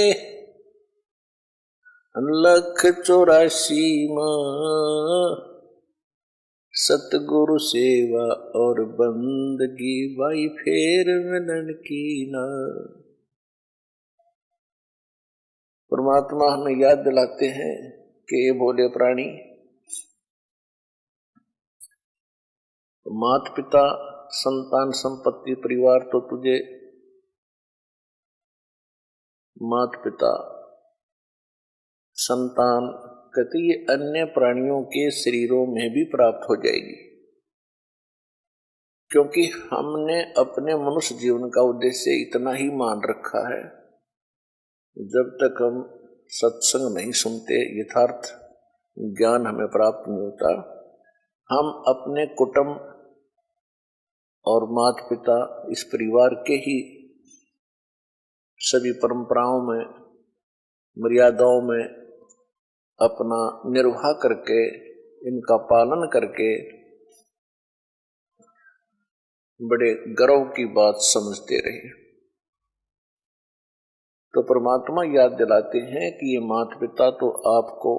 184 माँ। सतगुरु सेवा और बंदगी भाई फेर मिलन की ना। परमात्मा हमें याद दिलाते हैं कि ये बोले प्राणी माता पिता संतान संपत्ति परिवार तो तुझे माता पिता संतान कहते ये अन्य प्राणियों के शरीरों में भी प्राप्त हो जाएगी। क्योंकि हमने अपने मनुष्य जीवन का उद्देश्य इतना ही मान रखा है, जब तक हम सत्संग नहीं सुनते, यथार्थ ज्ञान हमें प्राप्त नहीं होता, हम अपने कुटुंब और माता पिता, इस परिवार के ही सभी परंपराओं में, मर्यादाओं में अपना निर्वाह करके, इनका पालन करके बड़े गर्व की बात समझते रहे। तो परमात्मा याद दिलाते हैं कि ये माता पिता तो आपको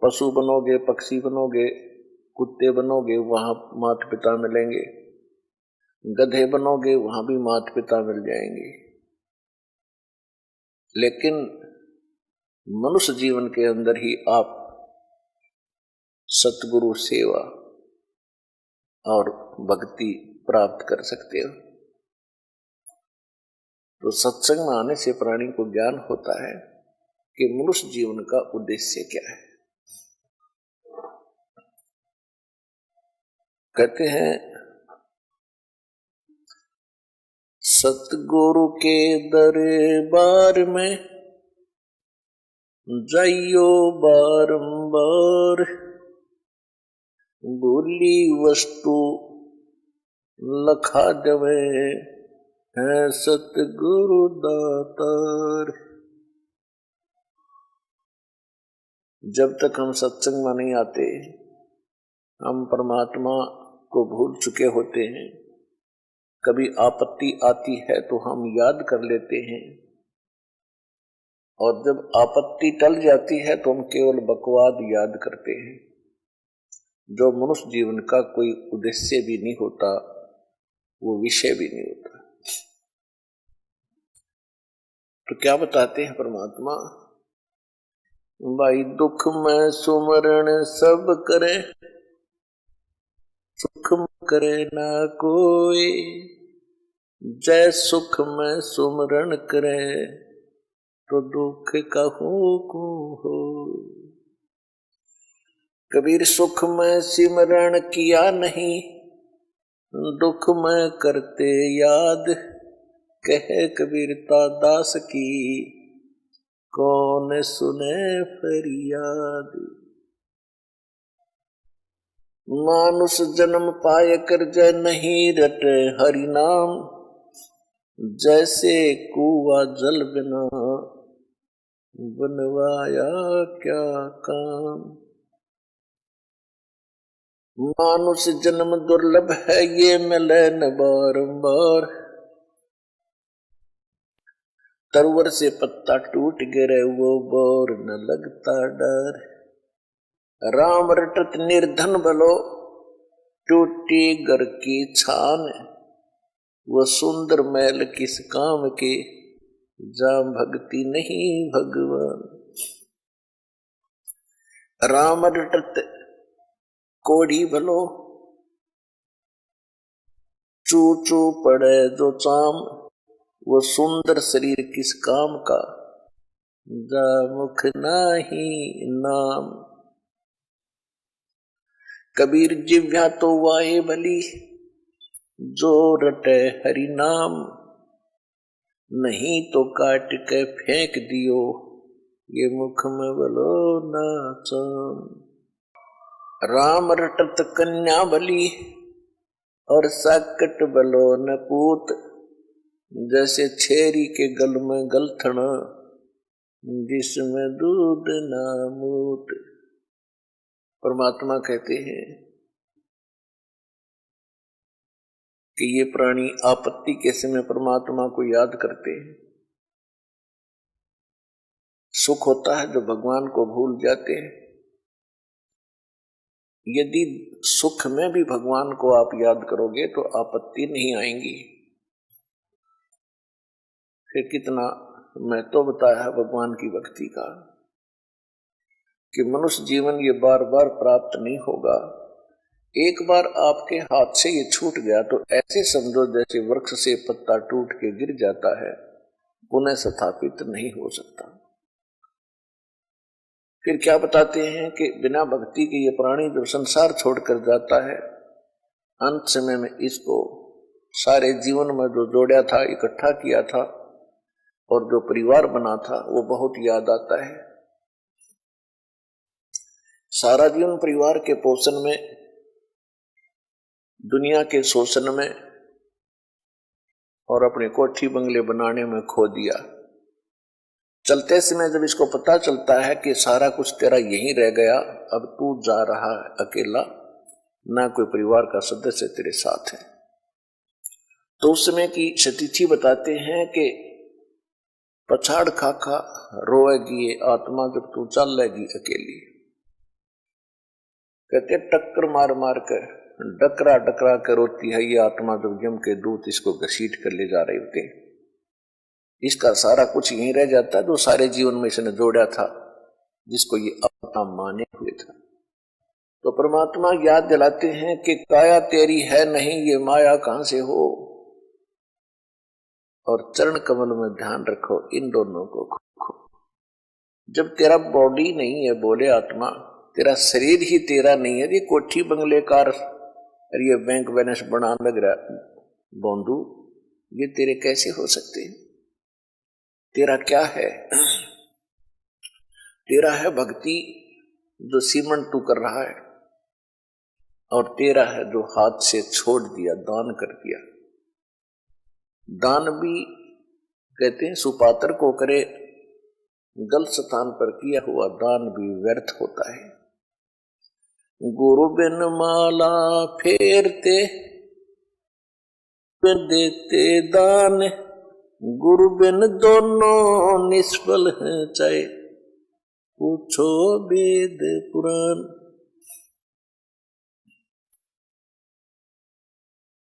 पशु बनोगे, पक्षी बनोगे, कुत्ते बनोगे, वहां माता पिता मिलेंगे, गधे बनोगे, वहां भी माता पिता मिल जाएंगे, लेकिन मनुष्य जीवन के अंदर ही आप सतगुरु सेवा और भक्ति प्राप्त कर सकते हो। तो सत्संग में आने से प्राणी को ज्ञान होता है कि मनुष्य जीवन का उद्देश्य क्या है। कहते हैं सतगुरु के दरबार में जाइयो बारंबार, बोली वस्तु लखा देवे है सतगुरु दातार। जब तक हम सत्संग में नहीं आते, हम परमात्मा को भूल चुके होते हैं। कभी आपत्ति आती है तो हम याद कर लेते हैं, और जब आपत्ति टल जाती है तो हम केवल बकवाद याद करते हैं, जो मनुष्य जीवन का कोई उद्देश्य भी नहीं होता, वो विषय भी नहीं होता। तो क्या बताते हैं परमात्मा, भाई दुख में सुमरण सब करे, सुख में करे ना कोई, जय सुख में सुमरण करे तो दुख कहूं को हो। कबीर सुख में सिमरण किया नहीं, दुख में करते याद, कहे कबीरता दास की कौन सुने फरियाद। मानुष जन्म पाए कर जय नहीं रटे हरि नाम, जैसे कुआ जल बिना बनवाया क्या काम। मानुष जन्म दुर्लभ है ये मिले न बारंबार, तरवर से पत्ता टूट गिरे वो बोर न लगता डर। राम रटत निर्धन भलो टूटी घर की छान, वो सुंदर मैल किस काम के जाम भक्ति नहीं भगवान। राम रटत कोड़ी भलो चू चू पड़े जो चाम, वो सुंदर शरीर किस काम का जा मुख नाही नाम। कबीर जिव्या तो वाहे भली जो रटे हरि नाम, नहीं तो काट के फेंक दियो ये मुख में बोलो ना चाम। राम रटत कन्या भली और साकट बलो न पूत, जैसे छेरी के गल में गलथना जिसमें दूध ना मूत। परमात्मा कहते हैं कि ये प्राणी आपत्ति के समय परमात्मा को याद करते हैं। सुख होता है जो भगवान को भूल जाते हैं। यदि सुख में भी भगवान को आप याद करोगे तो आपत्ति नहीं आएंगी। फिर कितना महत्व बताया है भगवान की भक्ति का, कि मनुष्य जीवन ये बार बार प्राप्त नहीं होगा। एक बार आपके हाथ से ये छूट गया तो ऐसे समझो जैसे वृक्ष से पत्ता टूट के गिर जाता है, पुनः स्थापित नहीं हो सकता। फिर क्या बताते हैं कि बिना भक्ति के ये प्राणी जो संसार छोड़कर जाता है अंत समय में इसको सारे जीवन में जो जोड़ा था, इकट्ठा किया था और जो परिवार बना था वो बहुत याद आता है। सारा जीवन परिवार के पोषण में, दुनिया के शोषण में और अपने कोठी बंगले बनाने में खो दिया। चलते समय जब इसको पता चलता है कि सारा कुछ तेरा यहीं रह गया, अब तू जा रहा है अकेला, ना कोई परिवार का सदस्य तेरे साथ है, तो उस समय की सतिथि बताते हैं कि पछाड़ खा खा रोएगी ये आत्मा जब तू चल लेगी अकेली। कहते टक्कर मार मार कर, डकरा डकरा कर रोती है ये आत्मा जब यम के दूत इसको घसीट कर ले जा रहे होते हैं। इसका सारा कुछ यहीं रह जाता है जो सारे जीवन में इसने जोड़ा था, जिसको ये अपना माने हुए था। तो परमात्मा याद दिलाते हैं कि काया तेरी है नहीं, ये माया कहां से हो, और चरण कमल में ध्यान रखो इन दोनों को खो। जब तेरा बॉडी नहीं है, बोले आत्मा, तेरा शरीर ही तेरा नहीं है, ये कोठी बंगले कार और ये बैंक बैलेंस बनाने लग रहा बोंदू, ये तेरे कैसे हो सकते हैं? तेरा क्या है? तेरा है भक्ति जो सीमंत तू कर रहा है, और तेरा है जो हाथ से छोड़ दिया, दान कर दिया। दान भी कहते हैं सुपात्र को करे, गलत स्थान पर किया हुआ दान भी व्यर्थ होता है। गुरु बिन माला फेरते देते दान, गुरु बिन दोनों निष्फल हैं, चाहे पूछो वेद पुराण।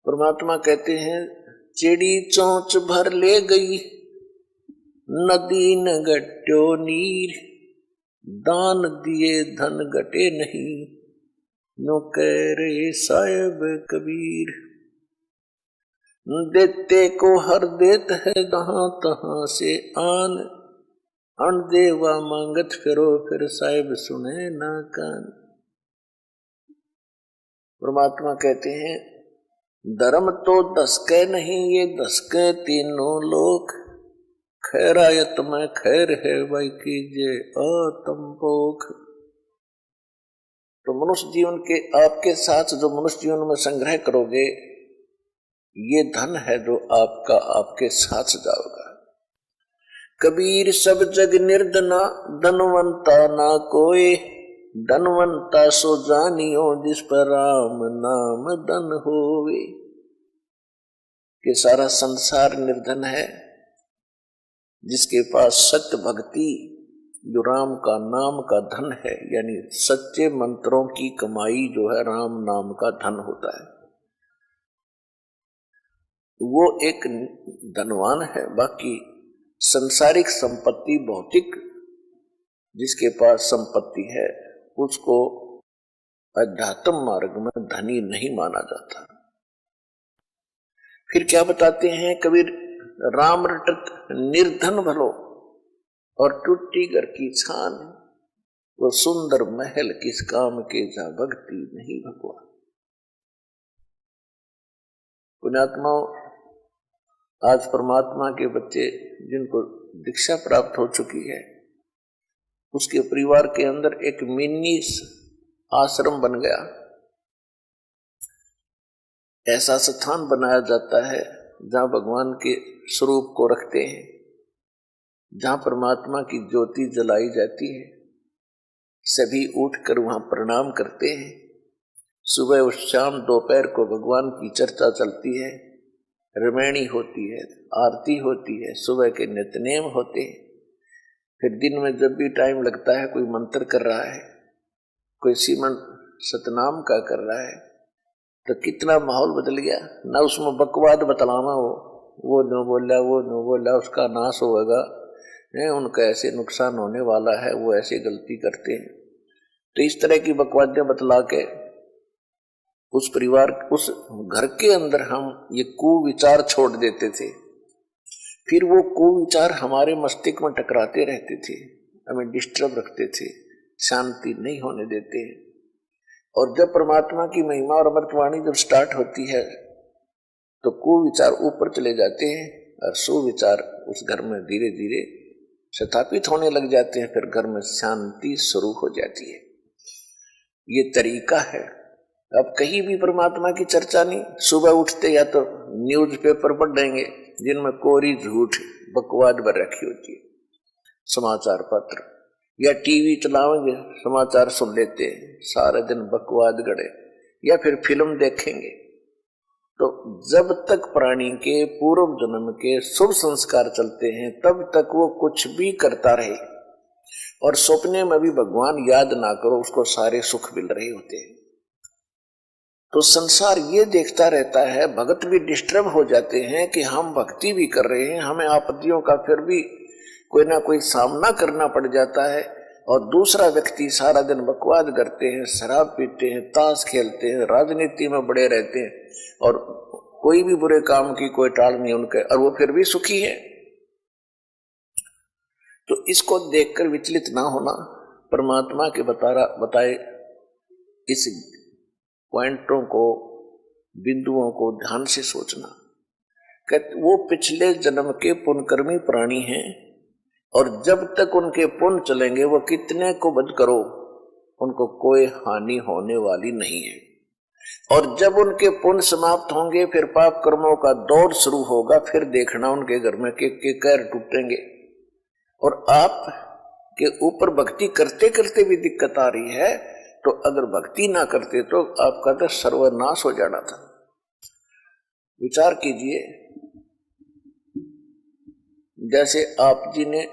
परमात्मा कहते हैं चिड़ी चोंच भर ले गई, नदी न गट्यो नीर, दान दिए धन घटे नहीं, नो कह रे साहिब कबीर। देते को हर देत है जहां तहां से आन, अन देवा मांगत फिरो फिर साहिब सुने ना कान। परमात्मा कहते हैं धर्म तो दसके नहीं, ये दसके तीनों लोग, खैरायत में खैर है भाई कीजिए आत्म भोग। तो मनुष्य जीवन के आपके साथ जो मनुष्य जीवन में संग्रह करोगे, ये धन है जो आपका आपके साथ जाओगा। कबीर सब जग निर्धना, धनवंता ना कोई, धनवंता सो जानियो जिस पर राम नाम धन होवे। कि सारा संसार निर्धन है, जिसके पास सत्य भक्ति जो राम का नाम का धन है, यानी सच्चे मंत्रों की कमाई जो है राम नाम का धन होता है, वो एक धनवान है। बाकी संसारिक संपत्ति, भौतिक जिसके पास संपत्ति है, उसको अध्यात्म मार्ग में धनी नहीं माना जाता। फिर क्या बताते हैं कबीर, राम रटत निर्धन भलो, और टूटी घर की छान, वो सुंदर महल किस काम के जहां भक्ति नहीं भगवान। पुण्यात्माओं, आज परमात्मा के बच्चे जिनको दीक्षा प्राप्त हो चुकी है, उसके परिवार के अंदर एक मिनी आश्रम बन गया। ऐसा स्थान बनाया जाता है जहां भगवान के स्वरूप को रखते हैं, जहां परमात्मा की ज्योति जलाई जाती है। सभी उठकर वहां प्रणाम करते हैं। सुबह और शाम दोपहर को भगवान की चर्चा चलती है, रमैणी होती है, आरती होती है, सुबह के नित्यनेम होते हैं। फिर दिन में जब भी टाइम लगता है, कोई मंत्र कर रहा है, कोई सीमन सतनाम का कर रहा है, तो कितना माहौल बदल गया ना। उसमें बकवाद बतलाना हो, वो न बोला, वो न बोला, उसका नाश होगा, उनका ऐसे नुकसान होने वाला है, वो ऐसे गलती करते हैं। तो इस तरह की बकवादियां बतला के उस परिवार, उस घर के अंदर हम ये कुविचार छोड़ देते थे। फिर वो कुविचार हमारे मस्तिष्क में टकराते रहते थे, हमें डिस्टर्ब रखते थे, शांति नहीं होने देते। और जब परमात्मा की महिमा और अमृतवाणी जब स्टार्ट होती है तो कुविचार ऊपर चले जाते हैं और सुविचार उस घर में धीरे धीरे स्थापित होने लग जाते हैं। फिर घर में शांति शुरू हो जाती है। ये तरीका है। अब कहीं भी परमात्मा की चर्चा नहीं। सुबह उठते या तो न्यूज़पेपर पढ़ देंगे जिनमें कोरी झूठ बकवाद भर रखी होती है, समाचार पत्र, या टीवी चलाएंगे समाचार सुन लेते हैं, सारा दिन बकवाद गड़े, या फिर फिल्म देखेंगे। तो जब तक प्राणी के पूर्व जन्म के शुभ संस्कार चलते हैं तब तक वो कुछ भी करता रहे, और सपने में भी भगवान याद ना करो उसको सारे सुख मिल रहे होते हैं। तो संसार ये देखता रहता है, भक्त भी डिस्टर्ब हो जाते हैं कि हम भक्ति भी कर रहे हैं, हमें आपत्तियों का फिर भी कोई ना कोई सामना करना पड़ जाता है, और दूसरा व्यक्ति सारा दिन बकवाद करते हैं, शराब पीते हैं, ताश खेलते हैं, राजनीति में बड़े रहते हैं, और कोई भी बुरे काम की कोई टाल नहीं उनके, और वो फिर भी सुखी है। तो इसको देखकर विचलित ना होना, परमात्मा के बताए इस पॉइंटों को, बिंदुओं को ध्यान से सोचना। कहते वो पिछले जन्म के पुण्यकर्मी प्राणी हैं, और जब तक उनके पुण्य चलेंगे वो कितने को वध करो उनको कोई हानि होने वाली नहीं है। और जब उनके पुण्य समाप्त होंगे फिर पाप कर्मों का दौर शुरू होगा। फिर देखना उनके घर में के कहर टूटेंगे, और आप के ऊपर भक्ति करते करते भी दिक्कत आ रही है, तो अगर भक्ति ना करते तो आपका तो सर्वनाश हो जाना था। विचार कीजिए, जैसे आप जी ने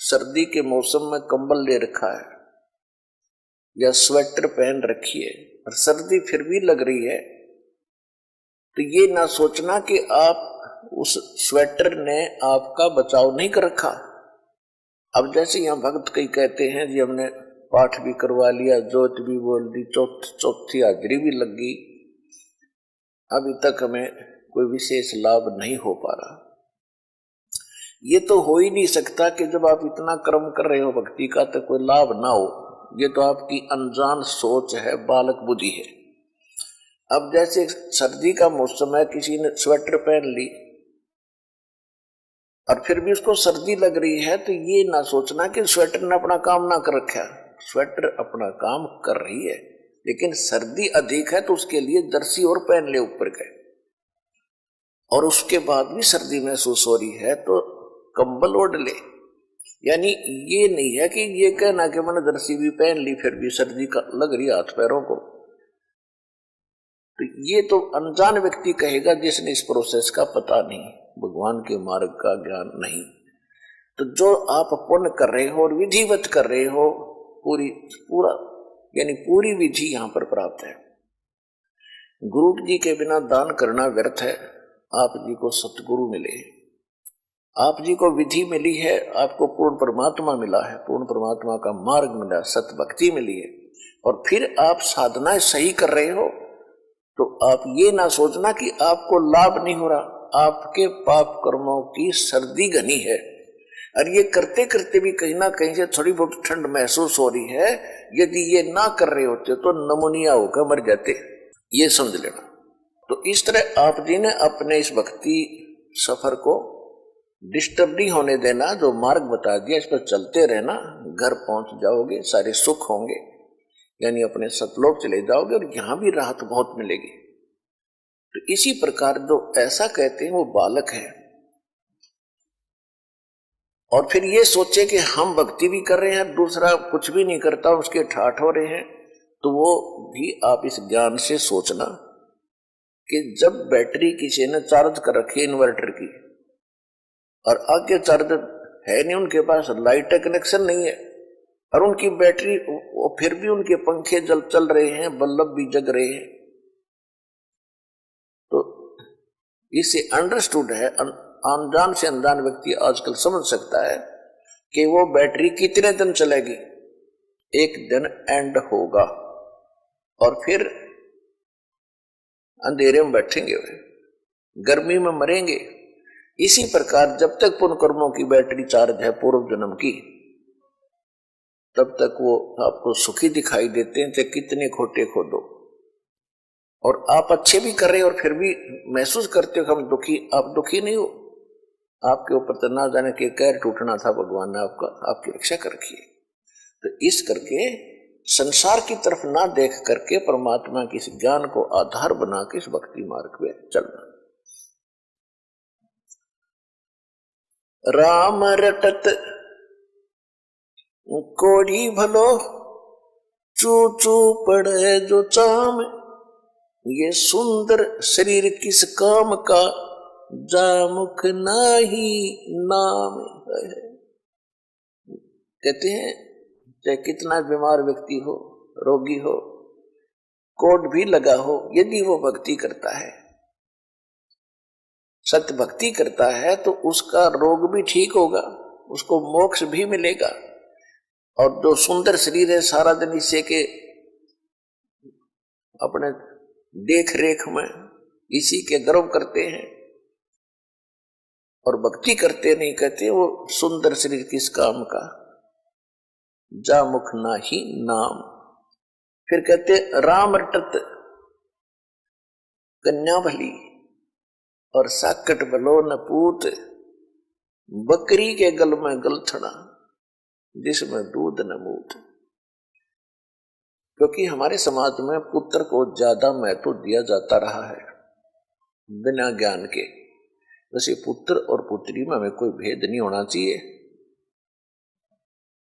सर्दी के मौसम में कंबल ले रखा है या स्वेटर पहन रखी है और सर्दी फिर भी लग रही है, तो ये ना सोचना कि आप उस स्वेटर ने आपका बचाव नहीं कर रखा। अब जैसे यहाँ भक्त कई कहते हैं जी हमने पाठ भी करवा लिया, जोत भी बोल दी, चौथी हाजरी भी लग गई, अभी तक हमें कोई विशेष लाभ नहीं हो पा रहा। ये तो हो ही नहीं सकता कि जब आप इतना कर्म कर रहे हो भक्ति का तो कोई लाभ ना हो। ये तो आपकी अनजान सोच है, बालक बुद्धि है। अब जैसे सर्दी का मौसम है, किसी ने स्वेटर पहन ली और फिर भी उसको सर्दी लग रही है, तो ये ना सोचना कि स्वेटर ने अपना काम ना कर रखा। स्वेटर अपना काम कर रही है, लेकिन सर्दी अधिक है तो उसके लिए जर्सी और पहन ले ऊपर के, और उसके बाद भी सर्दी महसूस हो रही है तो कंबल ओढ़ ले। यानी ये नहीं है कि ये कहना कि मैंने जर्सी भी पहन ली फिर भी सर्दी का लग रही हाथ पैरों को। तो ये तो अनजान व्यक्ति कहेगा जिसने इस प्रोसेस का पता नहीं, भगवान के मार्ग का ज्ञान नहीं। तो जो आप पुण्य कर रहे हो और विधिवत कर रहे हो, पूरी विधि यहाँ पर प्राप्त है। गुरु जी के बिना दान करना व्यर्थ है। आप जी को सतगुरु मिले, आप जी को विधि मिली है, आपको पूर्ण परमात्मा मिला है, पूर्ण परमात्मा का मार्ग मिला, सत भक्ति मिली है, और फिर आप साधनाएं सही कर रहे हो, तो आप ये ना सोचना कि आपको लाभ नहीं हो रहा। आपके पाप कर्मों की सर्दी घनी है, और ये करते करते भी कहीं ना कहीं से थोड़ी बहुत ठंड महसूस हो रही है। यदि ये ना कर रहे होते तो नमूनिया होकर मर जाते, ये समझ लेना। तो इस तरह आप जी ने अपने इस भक्ति सफर को डिस्टर्ब नहीं होने देना, जो मार्ग बता दिया इस पर चलते रहना, घर पहुंच जाओगे, सारे सुख होंगे, यानी अपने सतलोक चले जाओगे और यहां भी राहत बहुत मिलेगी। तो इसी प्रकार जो ऐसा कहते हैं वो बालक है, और फिर ये सोचे कि हम भक्ति भी कर रहे हैं, दूसरा कुछ भी नहीं करता, उसके ठाठ हो रहे हैं, तो वो भी आप इस ज्ञान से सोचना कि जब बैटरी किसी ने चार्ज कर रखी है इन्वर्टर की, और आगे चार्जर है नहीं उनके पास, लाइट का कनेक्शन नहीं है, और उनकी बैटरी फिर भी उनके पंखे चल रहे हैं, बल्ब भी जग रहे हैं, तो इससे अंडरस्टूड है, अनजान से अनजान व्यक्ति आजकल समझ सकता है कि वो बैटरी कितने दिन चलेगी। एक दिन एंड होगा और फिर अंधेरे में बैठेंगे, गर्मी में मरेंगे। इसी प्रकार जब तक पुण्य कर्मों की बैटरी चार्ज है पूर्व जन्म की, तब तक वो आपको सुखी दिखाई देते हैं, चाहे कितने खोटे खोदो। और आप अच्छे भी कर रहे हो और फिर भी महसूस करते हो कि हम दुखी, आप दुखी नहीं हो। आपके ऊपर तो ना जाने के कहर टूटना था, भगवान ने आपकी रक्षा कर रखी है। तो इस करके संसार की तरफ ना देख करके परमात्मा के इस ज्ञान को आधार बना के इस भक्ति मार्ग में चलना। राम रटत कोड़ी भलो, चू चू पड़े जो चाम, ये सुंदर शरीर किस काम का, जा मुख नाही नाम। कहते हैं चाहे कितना बीमार व्यक्ति हो, रोगी हो, कोट भी लगा हो, यदि वो भक्ति करता है, सत्य भक्ति करता है, तो उसका रोग भी ठीक होगा, उसको मोक्ष भी मिलेगा। और जो सुंदर शरीर है, सारा दिन इसे के अपने देख रेख में इसी के गर्व करते हैं और भक्ति करते नहीं, कहते वो सुंदर शरीर किस काम का, जा मुख नाही नाम। फिर कहते राम रटत कन्या भली, और साकट भलो न पूत, बकरी के गल में गलथड़ा, जिसमें दूध न मूत। क्योंकि हमारे समाज में पुत्र को ज्यादा महत्व दिया जाता रहा है बिना ज्ञान के। वैसे पुत्र और पुत्री में हमें कोई भेद नहीं होना चाहिए,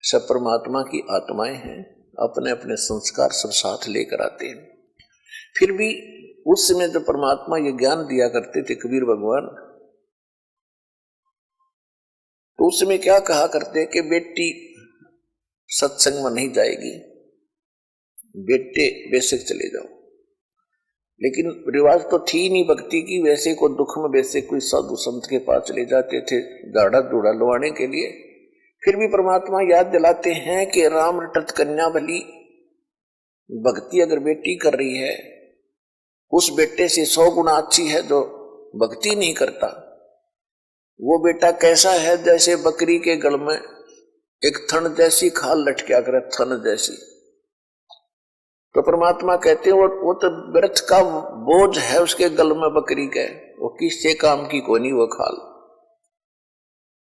सब परमात्मा की आत्माएं हैं, अपने अपने संस्कार सब साथ लेकर आते हैं। फिर भी उस समय जो परमात्मा ये ज्ञान दिया करते थे कबीर भगवान, तो उस समय क्या कहा करते कि बेटी सत्संग में नहीं जाएगी, बेटे बेशक चले जाओ। लेकिन रिवाज तो थी नहीं भक्ति की, वैसे को दुख में वैसे कोई साधु संत के पास चले जाते थे दाढ़ा दूढ़ा लवाने के लिए। फिर भी परमात्मा याद दिलाते हैं कि राम रटत कन्या भली, भक्ति अगर बेटी कर रही है, उस बेटे से 100 गुना अच्छी है जो भक्ति नहीं करता। वो बेटा कैसा है, जैसे बकरी के गल में एक थन जैसी खाल लटका करे, थन जैसी। तो परमात्मा कहते हैं वो तो व्यर्थ का बोझ है उसके गल में बकरी के, वो किससे काम की कोई नहीं वो खाल,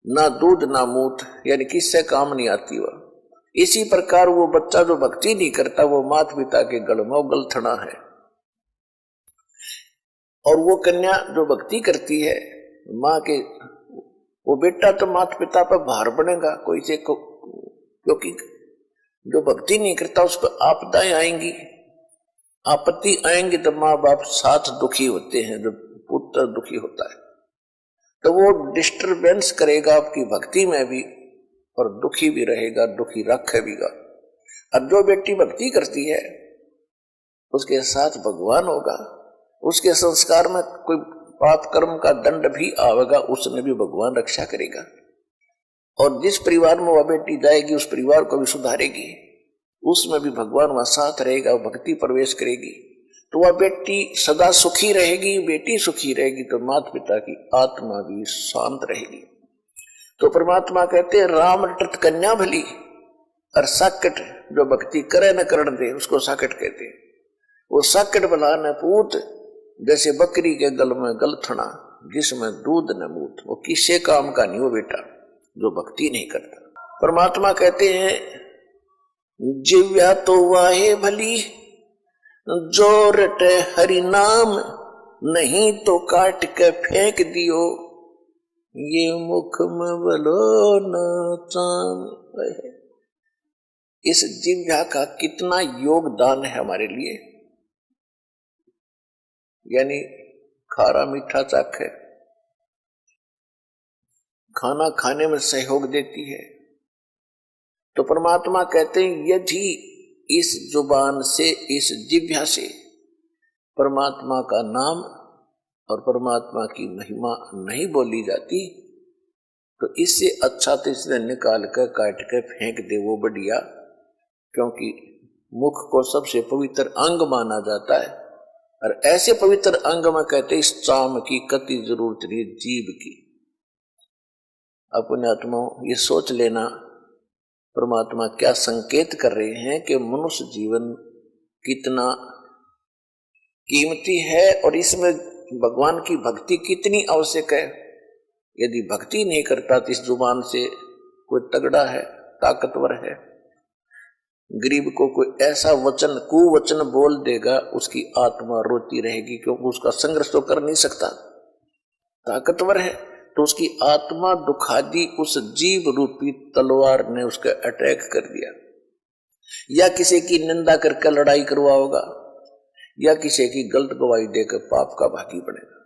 ना दूध ना मूत, यानी किससे काम नहीं आती वह। इसी प्रकार वो बच्चा जो भक्ति नहीं करता, वो माता पिता के गल में वो गलथना है। और वो कन्या जो भक्ति करती है माँ के, वो बेटा तो माता पिता पर भार बनेगा कोई से को, क्योंकि जो भक्ति नहीं करता उस पर आपदाएं आएंगी, आपत्ति आएंगी, तो माँ बाप साथ दुखी होते हैं, जो पुत्र दुखी होता है तो वो डिस्टरबेंस करेगा आपकी भक्ति में भी और दुखी भी रहेगा, दुखी रखेगा। अब जो बेटी भक्ति करती है उसके साथ भगवान होगा, उसके संस्कार में कोई पाप कर्म का दंड भी आवेगा, उसने भी भगवान रक्षा करेगा। और जिस परिवार में वह बेटी जाएगी उस परिवार को भी सुधारेगी, उसमें भी भगवान वहां साथ रहेगा, भक्ति प्रवेश करेगी, तो वह बेटी सदा सुखी रहेगी, बेटी सुखी रहेगी, तो माता पिता की आत्मा भी शांत रहेगी। तो परमात्मा कहते हैं राम रटत कन्या भली, और साकट जो भक्ति करे न करण दे उसको साकट कहते हैं। वो साकट भला न पूत, जैसे बकरी के गल में गलथना, जिसमें दूध न मूत। वो किसी काम का नहीं वो बेटा जो भक्ति नहीं करता। परमात्मा कहते हैं जिव्या तो वाहे भली, जो रटे हरि नाम, नहीं तो काट के फेंक दियो, ये मुख में बोलो न चाम। इस जिव्या का कितना योगदान है हमारे लिए, यानी खारा मीठा चाखे, खाना खाने में सहयोग देती है। तो परमात्मा कहते हैं यदि इस जुबान से, इस जिह्वा से परमात्मा का नाम और परमात्मा की महिमा नहीं बोली जाती, तो इससे अच्छा तो इसने निकाल कर काट कर फेंक दे वो बढ़िया, क्योंकि मुख को सबसे पवित्र अंग माना जाता है। और ऐसे पवित्र अंग में कहते इस चाम की कति जरूरत नहीं जीभ की। अपने आत्मा ये सोच लेना परमात्मा क्या संकेत कर रहे हैं कि मनुष्य जीवन कितना कीमती है और इसमें भगवान की भक्ति कितनी आवश्यक है। यदि भक्ति नहीं करता तो इस जुबान से कोई तगड़ा है, ताकतवर है, गरीब को कोई ऐसा वचन कुवचन बोल देगा, उसकी आत्मा रोती रहेगी, क्योंकि उसका संघर्ष तो कर नहीं सकता। ताकतवर है तो उसकी आत्मा दुखा दी, उस जीव रूपी तलवार ने उसका अटैक कर दिया, या किसी की निंदा करके लड़ाई करवाओगा, या किसी की गलत गवाही देकर पाप का भागी बनेगा।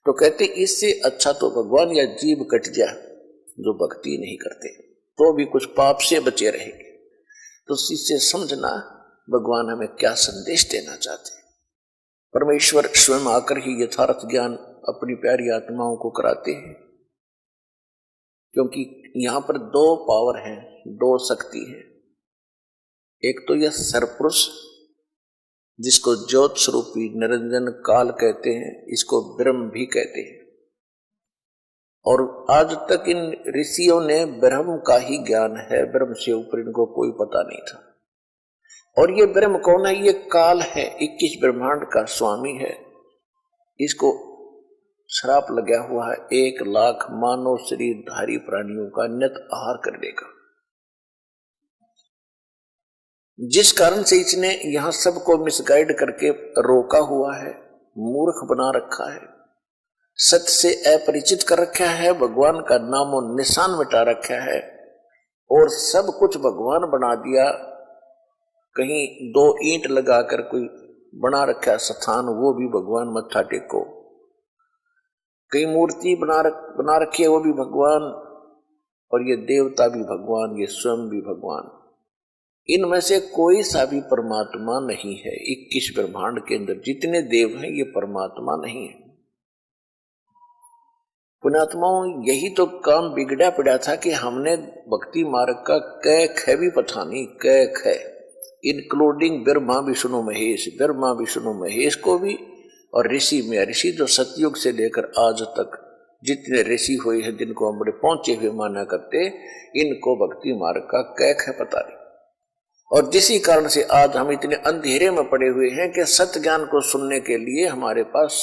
तो कहते इससे अच्छा तो भगवान या जीव कट जा जो भक्ति नहीं करते, तो भी कुछ पाप से बचे रहेंगे। तो इससे समझना भगवान हमें क्या संदेश देना चाहते हैं। परमेश्वर स्वयं आकर ही यथार्थ ज्ञान अपनी प्यारी आत्माओं को कराते हैं, क्योंकि यहां पर दो पावर हैं, दो शक्ति है। एक तो यह सरपुरुष जिसको ज्योत स्वरूपी निरंजन काल कहते हैं, इसको ब्रह्म भी कहते हैं, और आज तक इन ऋषियों ने ब्रह्म का ही ज्ञान है, ब्रह्म से ऊपर इनको कोई पता नहीं था। और ये ब्रह्म कौन है? ये काल है, 21 ब्रह्मांड का स्वामी है। इसको श्राप लगा हुआ है 1 लाख मानव शरीरधारी प्राणियों का नित आहार कर देगा, जिस कारण से इसने यहां सबको मिसगाइड करके रोका हुआ है, मूर्ख बना रखा है, सत्य से अपरिचित कर रखा है, भगवान का नामो निशान मिटा रखा है, और सब कुछ भगवान बना दिया। कहीं 2 ईंट लगाकर कोई बना रखा स्थान, वो भी भगवान मत्था टेको। कहीं मूर्ति बना रखी है, वो भी भगवान, और ये देवता भी भगवान, ये स्वयं भी भगवान। इनमें से कोई सा भी परमात्मा नहीं है। 21 ब्रह्मांड के अंदर जितने देव हैं, ये परमात्मा नहीं है। पुण्यात्माओं, यही तो काम बिगड़ा पड़ा था कि हमने भक्ति मार्ग का कै ख भी पता नहीं, कै ख इंक्लूडिंग ब्रह्मा विष्णु महेश, ब्रह्मा विष्णु महेश को भी, और ऋषि में ऋषि जो सतयुग से लेकर आज तक जितने ऋषि हुए हैं, जिनको हम बड़े पहुंचे हुए माना करते, इनको भक्ति मार्ग का कै ख पता नहीं। और जिसी कारण से आज हम इतने अंधेरे में पड़े हुए हैं कि सत्य ज्ञान को सुनने के लिए हमारे पास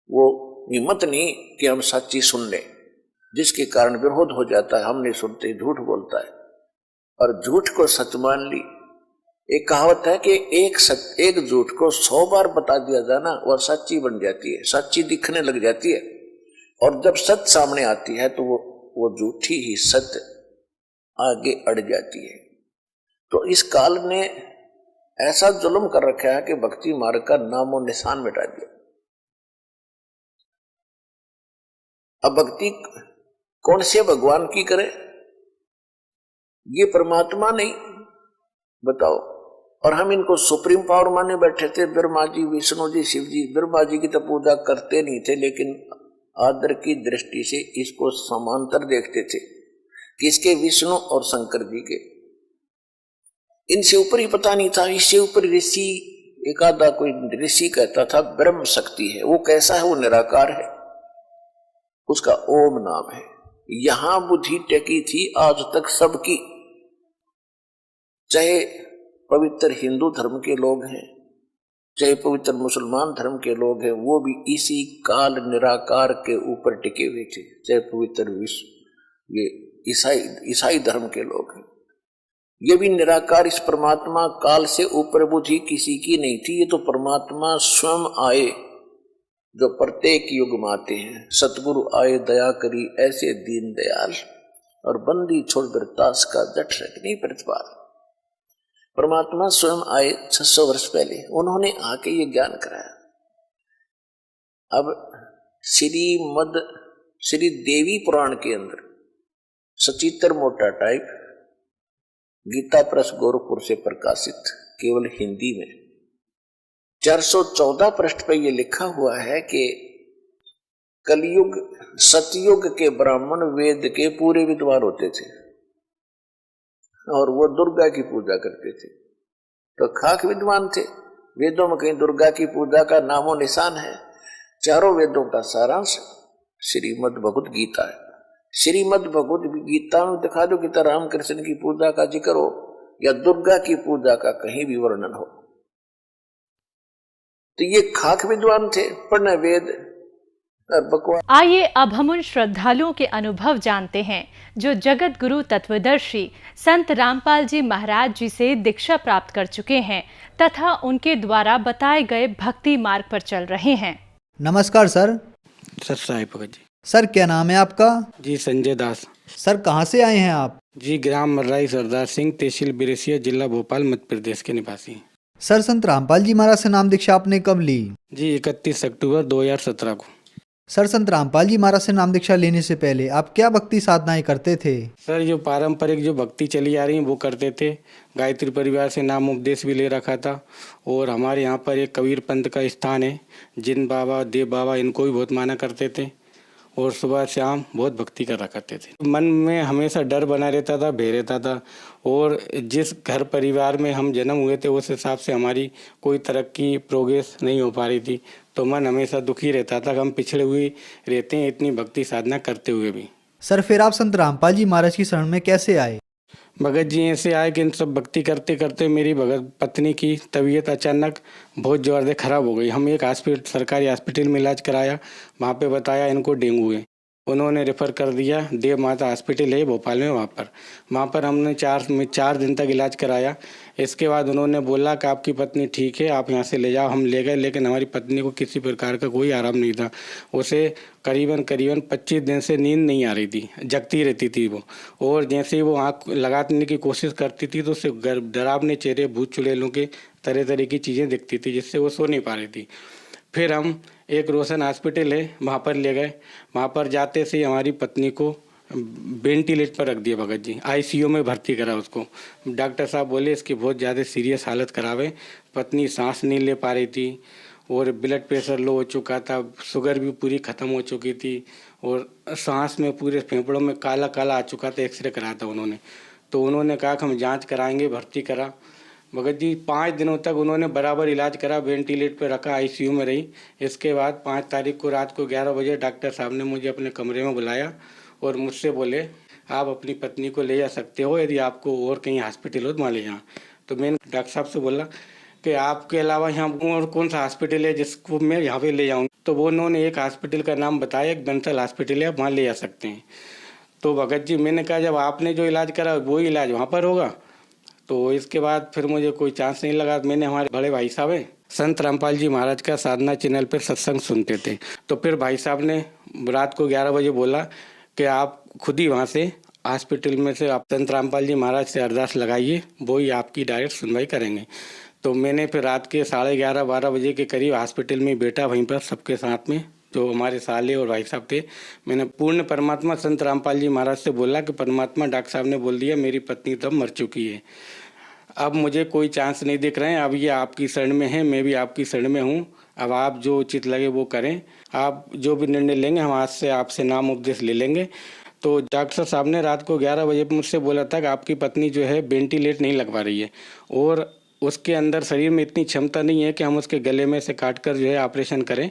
वो हिम्मत नहीं कि हम सच्ची सुन लें, जिसके कारण विरोध हो जाता है। हम नहीं सुनते, झूठ बोलता है, और झूठ को सच मान ली। एक कहावत है कि एक झूठ को 100 बार बता दिया जाए ना, वह सच्ची बन जाती है, सच्ची दिखने लग जाती है। और जब सत्य सामने आती है तो वो झूठी ही सत्य आगे अड़ जाती है। तो इस काल ने ऐसा जुल्म कर रखा है कि भक्ति मार्ग का नामो निशान मिटा दिया। अब भक्ति कौन से भगवान की करे? ये परमात्मा नहीं, बताओ। और हम इनको सुप्रीम पावर माने बैठे थे, ब्रह्मा जी, विष्णु जी, शिव जी। ब्रह्मा जी की तो पूजा करते नहीं थे, लेकिन आदर की दृष्टि से इसको समांतर देखते थे, किसके? विष्णु और शंकर जी के। इनसे ऊपर ही पता नहीं था। इससे ऊपर ऋषि, एक आधा कोई ऋषि कहता था ब्रह्म शक्ति है। वो कैसा है? वो निराकार है, उसका ओम नाम है। यहां बुद्धि टेकी थी आज तक सबकी, चाहे पवित्र हिंदू धर्म के लोग हैं, चाहे पवित्र मुसलमान धर्म के लोग हैं, वो भी इसी काल निराकार के ऊपर टिके हुए थे। चाहे पवित्र विश्व ये ईसाई धर्म के लोग हैं, ये भी निराकार, इस परमात्मा काल से ऊपर बुद्धि किसी की नहीं थी। ये तो परमात्मा स्वयं आए, जो प्रत्येक युग में आते हैं। सतगुरु आए दया करी ऐसे दीन दयाल, और बंदी छोड़ दास का जट रखनी प्रतिपाल। परमात्मा स्वयं आए 600 वर्ष पहले, उन्होंने आके ये ज्ञान कराया। अब श्री देवी पुराण के अंदर सचित्र मोटा टाइप गीता प्रेस गोरखपुर से प्रकाशित, केवल हिंदी में 414 पृष्ठ पे ये लिखा हुआ है कि कलयुग सतयुग के ब्राह्मण वेद के पूरे विद्वान होते थे, और वो दुर्गा की पूजा करते थे। तो खाक विद्वान थे। वेदों में कहीं दुर्गा की पूजा का नामो निशान है? चारों वेदों का सारांश श्रीमद् भगवद गीता है। श्रीमद् भगवद गीता में दिखा दो कि रामकृष्ण की पूजा का जिक्र हो या दुर्गा की पूजा का कहीं भी वर्णन हो। तो ये खाक विद्वान थे, पढ़ना वेद और बकवास। आइए अब हम उन श्रद्धालुओं के अनुभव जानते हैं जो जगत गुरु तत्वदर्शी संत रामपाल जी महाराज जी से दीक्षा प्राप्त कर चुके हैं तथा उनके द्वारा बताए गए भक्ति मार्ग पर चल रहे हैं। नमस्कार sir. Sir Sahib Bhagat ji. Sir क्या नाम है आपका? जी संजय दास। सर कहाँ से आए हैं आप? जी ग्राम मर्राई सरदार सिंह, तहसील बिरेसिया, जिला भोपाल, मध्य प्रदेश के निवासी हैं। सर संत रामपाल जी महाराज से नाम दीक्षा आपने कब ली? जी 31 अक्टूबर 2017 को। सर संत रामपाल जी महाराज से नाम दीक्षा लेने से पहले आप क्या भक्ति साधनाएं करते थे? सर जो पारंपरिक जो भक्ति चली आ रही वो करते थे। गायत्री परिवार से नाम उपदेश भी ले रखा था और हमारे यहाँ पर एक कबीर पंथ का स्थान है, जिन बाबा देव बाबा इनको भी बहुत माना करते थे और सुबह शाम बहुत भक्ति करा करते थे। मन में हमेशा डर बना रहता था, भय रहता था और जिस घर परिवार में हम जन्म हुए थे उस हिसाब से हमारी कोई तरक्की प्रोग्रेस नहीं हो पा रही थी, तो मन हमेशा दुखी रहता था कि हम पिछड़े हुए रहते हैं इतनी भक्ति साधना करते हुए भी। सर फिर आप संत रामपाल जी महाराज की शरण में कैसे आए? भगत जी ऐसे आए कि इन सब भक्ति करते करते मेरी भगत पत्नी की तबीयत अचानक बहुत ज़ोर से खराब हो गई। हम एक हॉस्पिटल, सरकारी हॉस्पिटल में इलाज कराया, वहाँ पे बताया इनको डेंगू है। उन्होंने रेफ़र कर दिया देव माता हॉस्पिटल है भोपाल में, वहाँ पर हमने 4 दिन तक इलाज कराया। इसके बाद उन्होंने बोला कि आपकी पत्नी ठीक है, आप यहाँ से ले जाओ। हम ले गए, लेकिन हमारी पत्नी को किसी प्रकार का कोई आराम नहीं था। उसे करीबन 25 दिन से नींद नहीं आ रही थी, जगती रहती थी वो, और जैसे ही वो आँख लगाने की कोशिश करती थी तो उससे डरावने चेहरे, भूत चुड़ैलों के तरह तरह की चीज़ें दिखती थी, जिससे वो सो नहीं पा रही थी। फिर हम एक रोशन हॉस्पिटल है वहाँ पर ले गए। वहाँ पर जाते से हमारी पत्नी को वेंटिलेटर पर रख दिया भगत जी, आईसीयू में भर्ती करा उसको। डॉक्टर साहब बोले इसकी बहुत ज़्यादा सीरियस हालत खराब है। पत्नी सांस नहीं ले पा रही थी और ब्लड प्रेशर लो हो चुका था, शुगर भी पूरी ख़त्म हो चुकी थी और सांस में पूरे फेफड़ों में काला काला आ चुका था। एक्सरे कराया था उन्होंने, तो उन्होंने कहा कि हम जाँच कराएँगे, भर्ती करा। भगत जी 5 दिनों तक उन्होंने बराबर इलाज करा, वेंटिलेटर पर रखा, आईसीयू में रही। इसके बाद 5 तारीख को रात को 11 बजे डॉक्टर साहब ने मुझे अपने कमरे में बुलाया और मुझसे बोले आप अपनी पत्नी को ले जा सकते हो, यदि आपको और कहीं हॉस्पिटल हो तो वहाँ ले जाओ। तो मैंने डॉक्टर साहब से बोला कि आपके अलावा यहाँ और कौन सा हॉस्पिटल है जिसको मैं यहाँ पे ले जाऊँ? तो वो उन्होंने एक हॉस्पिटल का नाम बताया, एक बंसल हॉस्पिटल है, आप वहाँ ले जा सकते हैं। तो भगत जी मैंने कहा जब आपने जो इलाज करा वही इलाज वहाँ पर होगा। तो इसके बाद फिर मुझे कोई चांस नहीं लगा। मैंने हमारे बड़े भाई साहब हैं संत रामपाल जी महाराज का साधना चैनल पर सत्संग सुनते थे, तो फिर भाई साहब ने रात को 11 बजे बोला कि आप खुद ही वहाँ से हॉस्पिटल में से आप संत रामपाल जी महाराज से अरदास लगाइए, वो ही आपकी डायरेक्ट सुनवाई करेंगे। तो मैंने फिर रात के 11:30-12 बजे के करीब हॉस्पिटल में बैठा, वहीं पर सबके साथ में जो हमारे साले और भाई साहब थे। मैंने पूर्ण परमात्मा संत रामपाल जी महाराज से बोला कि परमात्मा, डॉक्टर साहब ने बोल दिया मेरी पत्नी तब मर चुकी है, अब मुझे कोई चांस नहीं दिख रहे हैं, अब ये आपकी शरण में है, मैं भी आपकी शरण में हूँ। अब आप जो उचित लगे वो करें, आप जो भी निर्णय लेंगे हम आज से आपसे नाम उपदेश ले लेंगे। तो डॉक्टर साहब ने रात को 11 बजे मुझसे बोला था कि आपकी पत्नी जो है वेंटिलेटर नहीं लगवा रही है और उसके अंदर शरीर में इतनी क्षमता नहीं है कि हम उसके गले में से काट कर जो है ऑपरेशन करें,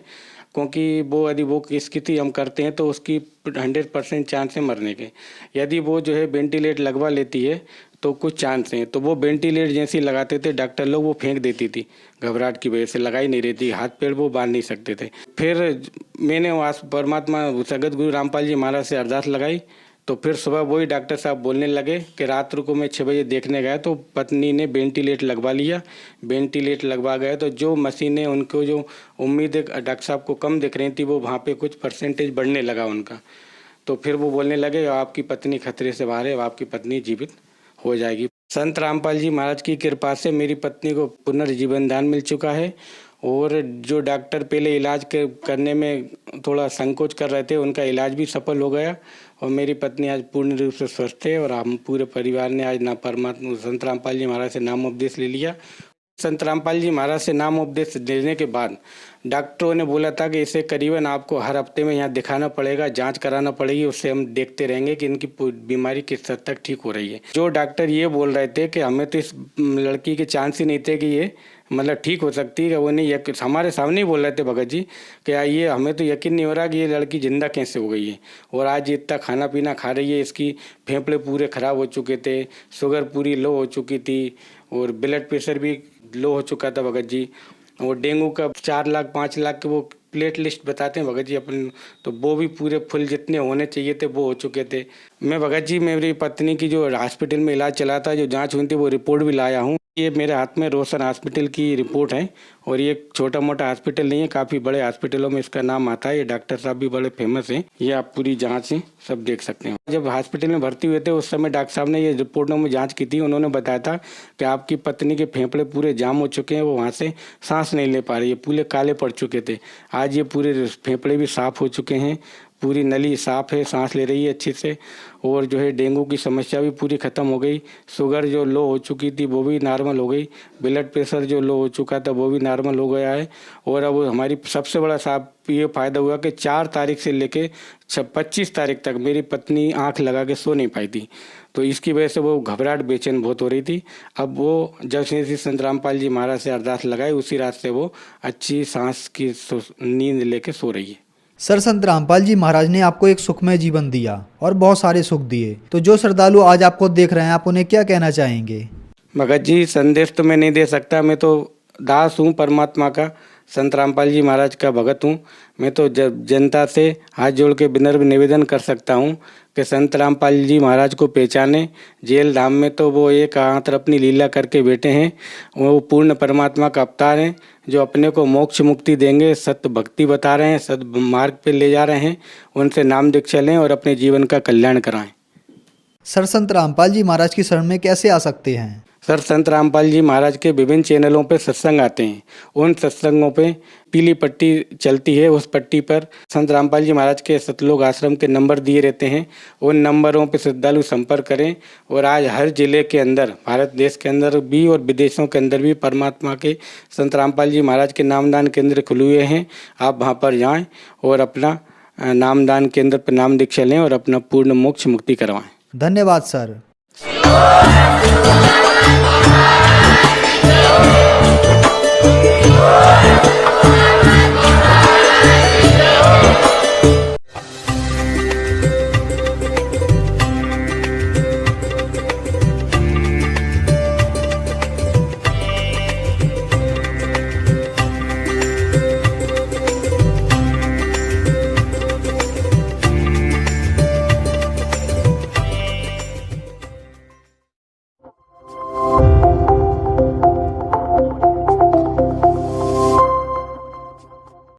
क्योंकि वो यदि वो स्थिति हम करते हैं तो उसकी 100% चांस है मरने के। यदि वो जो है वेंटिलेटर लगवा लेती है तो कुछ चांस हैं। तो वो वेंटिलेटर जैसे लगाते थे डॉक्टर लोग, वो फेंक देती थी, घबराहट की वजह से लगाई नहीं रहती, हाथ पैर वो बांध नहीं सकते थे। फिर मैंने परमात्मा जगत गुरु रामपाल जी महाराज से अरदास लगाई, तो फिर सुबह वही डॉक्टर साहब बोलने लगे कि रात को मैं 6 बजे देखने गया तो पत्नी ने वेंटिलेटर लगवा लिया। वेंटिलेटर लगवा गए तो जो मशीनें उनको जो उम्मीद डॉक्टर साहब को कम दिख रही थी वो वहाँ पे कुछ परसेंटेज बढ़ने लगा उनका। तो फिर वो बोलने लगे आपकी पत्नी खतरे से बाहर है, आपकी पत्नी जीवित हो जाएगी। संत रामपाल जी महाराज की कृपा से मेरी पत्नी को पुनर्जीवन दान मिल चुका है और जो डॉक्टर पहले इलाज करने में थोड़ा संकोच कर रहे थे उनका इलाज भी सफल हो गया और मेरी पत्नी आज पूर्ण रूप से स्वस्थ है। और हम पूरे परिवार ने आज परमात्मा संत रामपाल जी महाराज से नाम उपदेश ले लिया। संत रामपाल जी महाराज से नाम उपदेश लेने के बाद डॉक्टरों ने बोला था कि इसे करीबन आपको हर हफ्ते में यहाँ दिखाना पड़ेगा, जांच कराना पड़ेगी, उससे हम देखते रहेंगे कि इनकी बीमारी किस हद तक ठीक हो रही है। जो डॉक्टर ये बोल रहे थे कि हमें तो इस लड़की के चांस ही नहीं थे कि ये मतलब ठीक हो सकती है। वो नहीं हमारे सामने ही बोल रहे थे भगत जी कि ये हमें तो यकीन नहीं हो रहा कि ये लड़की जिंदा कैसे हो गई है। और आज इतना खाना पीना खा रही है, इसकी फेफड़े पूरे ख़राब हो चुके थे, शुगर पूरी लो हो चुकी थी और ब्लड प्रेशर भी लो हो चुका था भगत जी। और डेंगू का 4 लाख 5 लाख के वो प्लेट लिस्ट बताते हैं भगत जी अपन, तो वो भी पूरे फुल जितने होने चाहिए थे वो हो चुके थे। मैं भगत जी मेरी पत्नी की जो हॉस्पिटल में इलाज चला था, जो जांच हुई थी, वो रिपोर्ट भी लाया हूँ। ये मेरे हाथ में रोशन हॉस्पिटल की रिपोर्ट है और ये छोटा मोटा हॉस्पिटल नहीं है, काफ़ी बड़े हॉस्पिटलों में इसका नाम आता है। ये डॉक्टर साहब भी बड़े फेमस हैं। ये आप पूरी जांच है सब देख सकते हैं। जब हॉस्पिटल में भर्ती हुए थे उस समय डॉक्टर साहब ने ये रिपोर्टों में जांच की थी। उन्होंने बताया था कि आपकी पत्नी के फेफड़े पूरे जाम हो चुके हैं, वो वहाँ से सांस नहीं ले पा रही है, पूरे काले पड़ चुके थे। आज ये पूरे फेफड़े भी साफ हो चुके हैं, पूरी नली साफ है, सांस ले रही है अच्छे से। और जो है डेंगू की समस्या भी पूरी ख़त्म हो गई। शुगर जो लो हो चुकी थी वो भी नॉर्मल हो गई, ब्लड प्रेशर जो लो हो चुका था वो भी नॉर्मल हो गया है। और अब हमारी सबसे बड़ा साहब ये फ़ायदा हुआ कि 4 तारीख से लेके 25 तारीख तक मेरी पत्नी आंख लगा के सो नहीं पाई थी, तो इसकी वजह से वो घबराहट बेचैन बहुत हो रही थी। अब वो जब से संत रामपाल जी महाराज से अरदास लगाए उसी रात से वो अच्छी सांस की नींद लेके सो रही है। सर, संत रामपाल जी महाराज ने आपको एक सुखमय जीवन दिया और बहुत सारे सुख दिए, तो जो श्रद्धालु आज आपको देख रहे हैं आप उन्हें क्या कहना चाहेंगे? भगत जी संदेश तो मैं नहीं दे सकता, मैं तो दास हूँ परमात्मा का, संत रामपाल जी महाराज का भगत हूँ। मैं तो जनता से हाथ जोड़ के विनम्र निवेदन कर सकता हूँ कि संत रामपाल जी महाराज को पहचाने। जेल धाम में तो वो एक हाथ अपनी लीला करके बैठे हैं, वो पूर्ण परमात्मा का अवतार हैं जो अपने को मोक्ष मुक्ति देंगे, सत्य भक्ति बता रहे हैं, सद मार्ग पे ले जा रहे हैं। उनसे नाम दीक्षा लें और अपने जीवन का कल्याण कराएं। सर, संत रामपाल जी महाराज की शरण में कैसे आ सकते हैं? सर, संत रामपाल जी महाराज के विभिन्न चैनलों पे सत्संग आते हैं। उन सत्संगों पे पीली पट्टी चलती है, उस पट्टी पर संत रामपाल जी महाराज के सतलोक आश्रम के नंबर दिए रहते हैं। उन नंबरों पे श्रद्धालु संपर्क करें। और आज हर जिले के अंदर, भारत देश के अंदर भी और विदेशों के अंदर भी परमात्मा के संत रामपाल जी महाराज के नामदान केंद्र खुले हुए हैं। आप वहाँ पर जाएँ और अपना नामदान केंद्र पर नाम दीक्षा लें और अपना पूर्ण मोक्ष मुक्ति करवाएं। धन्यवाद सर।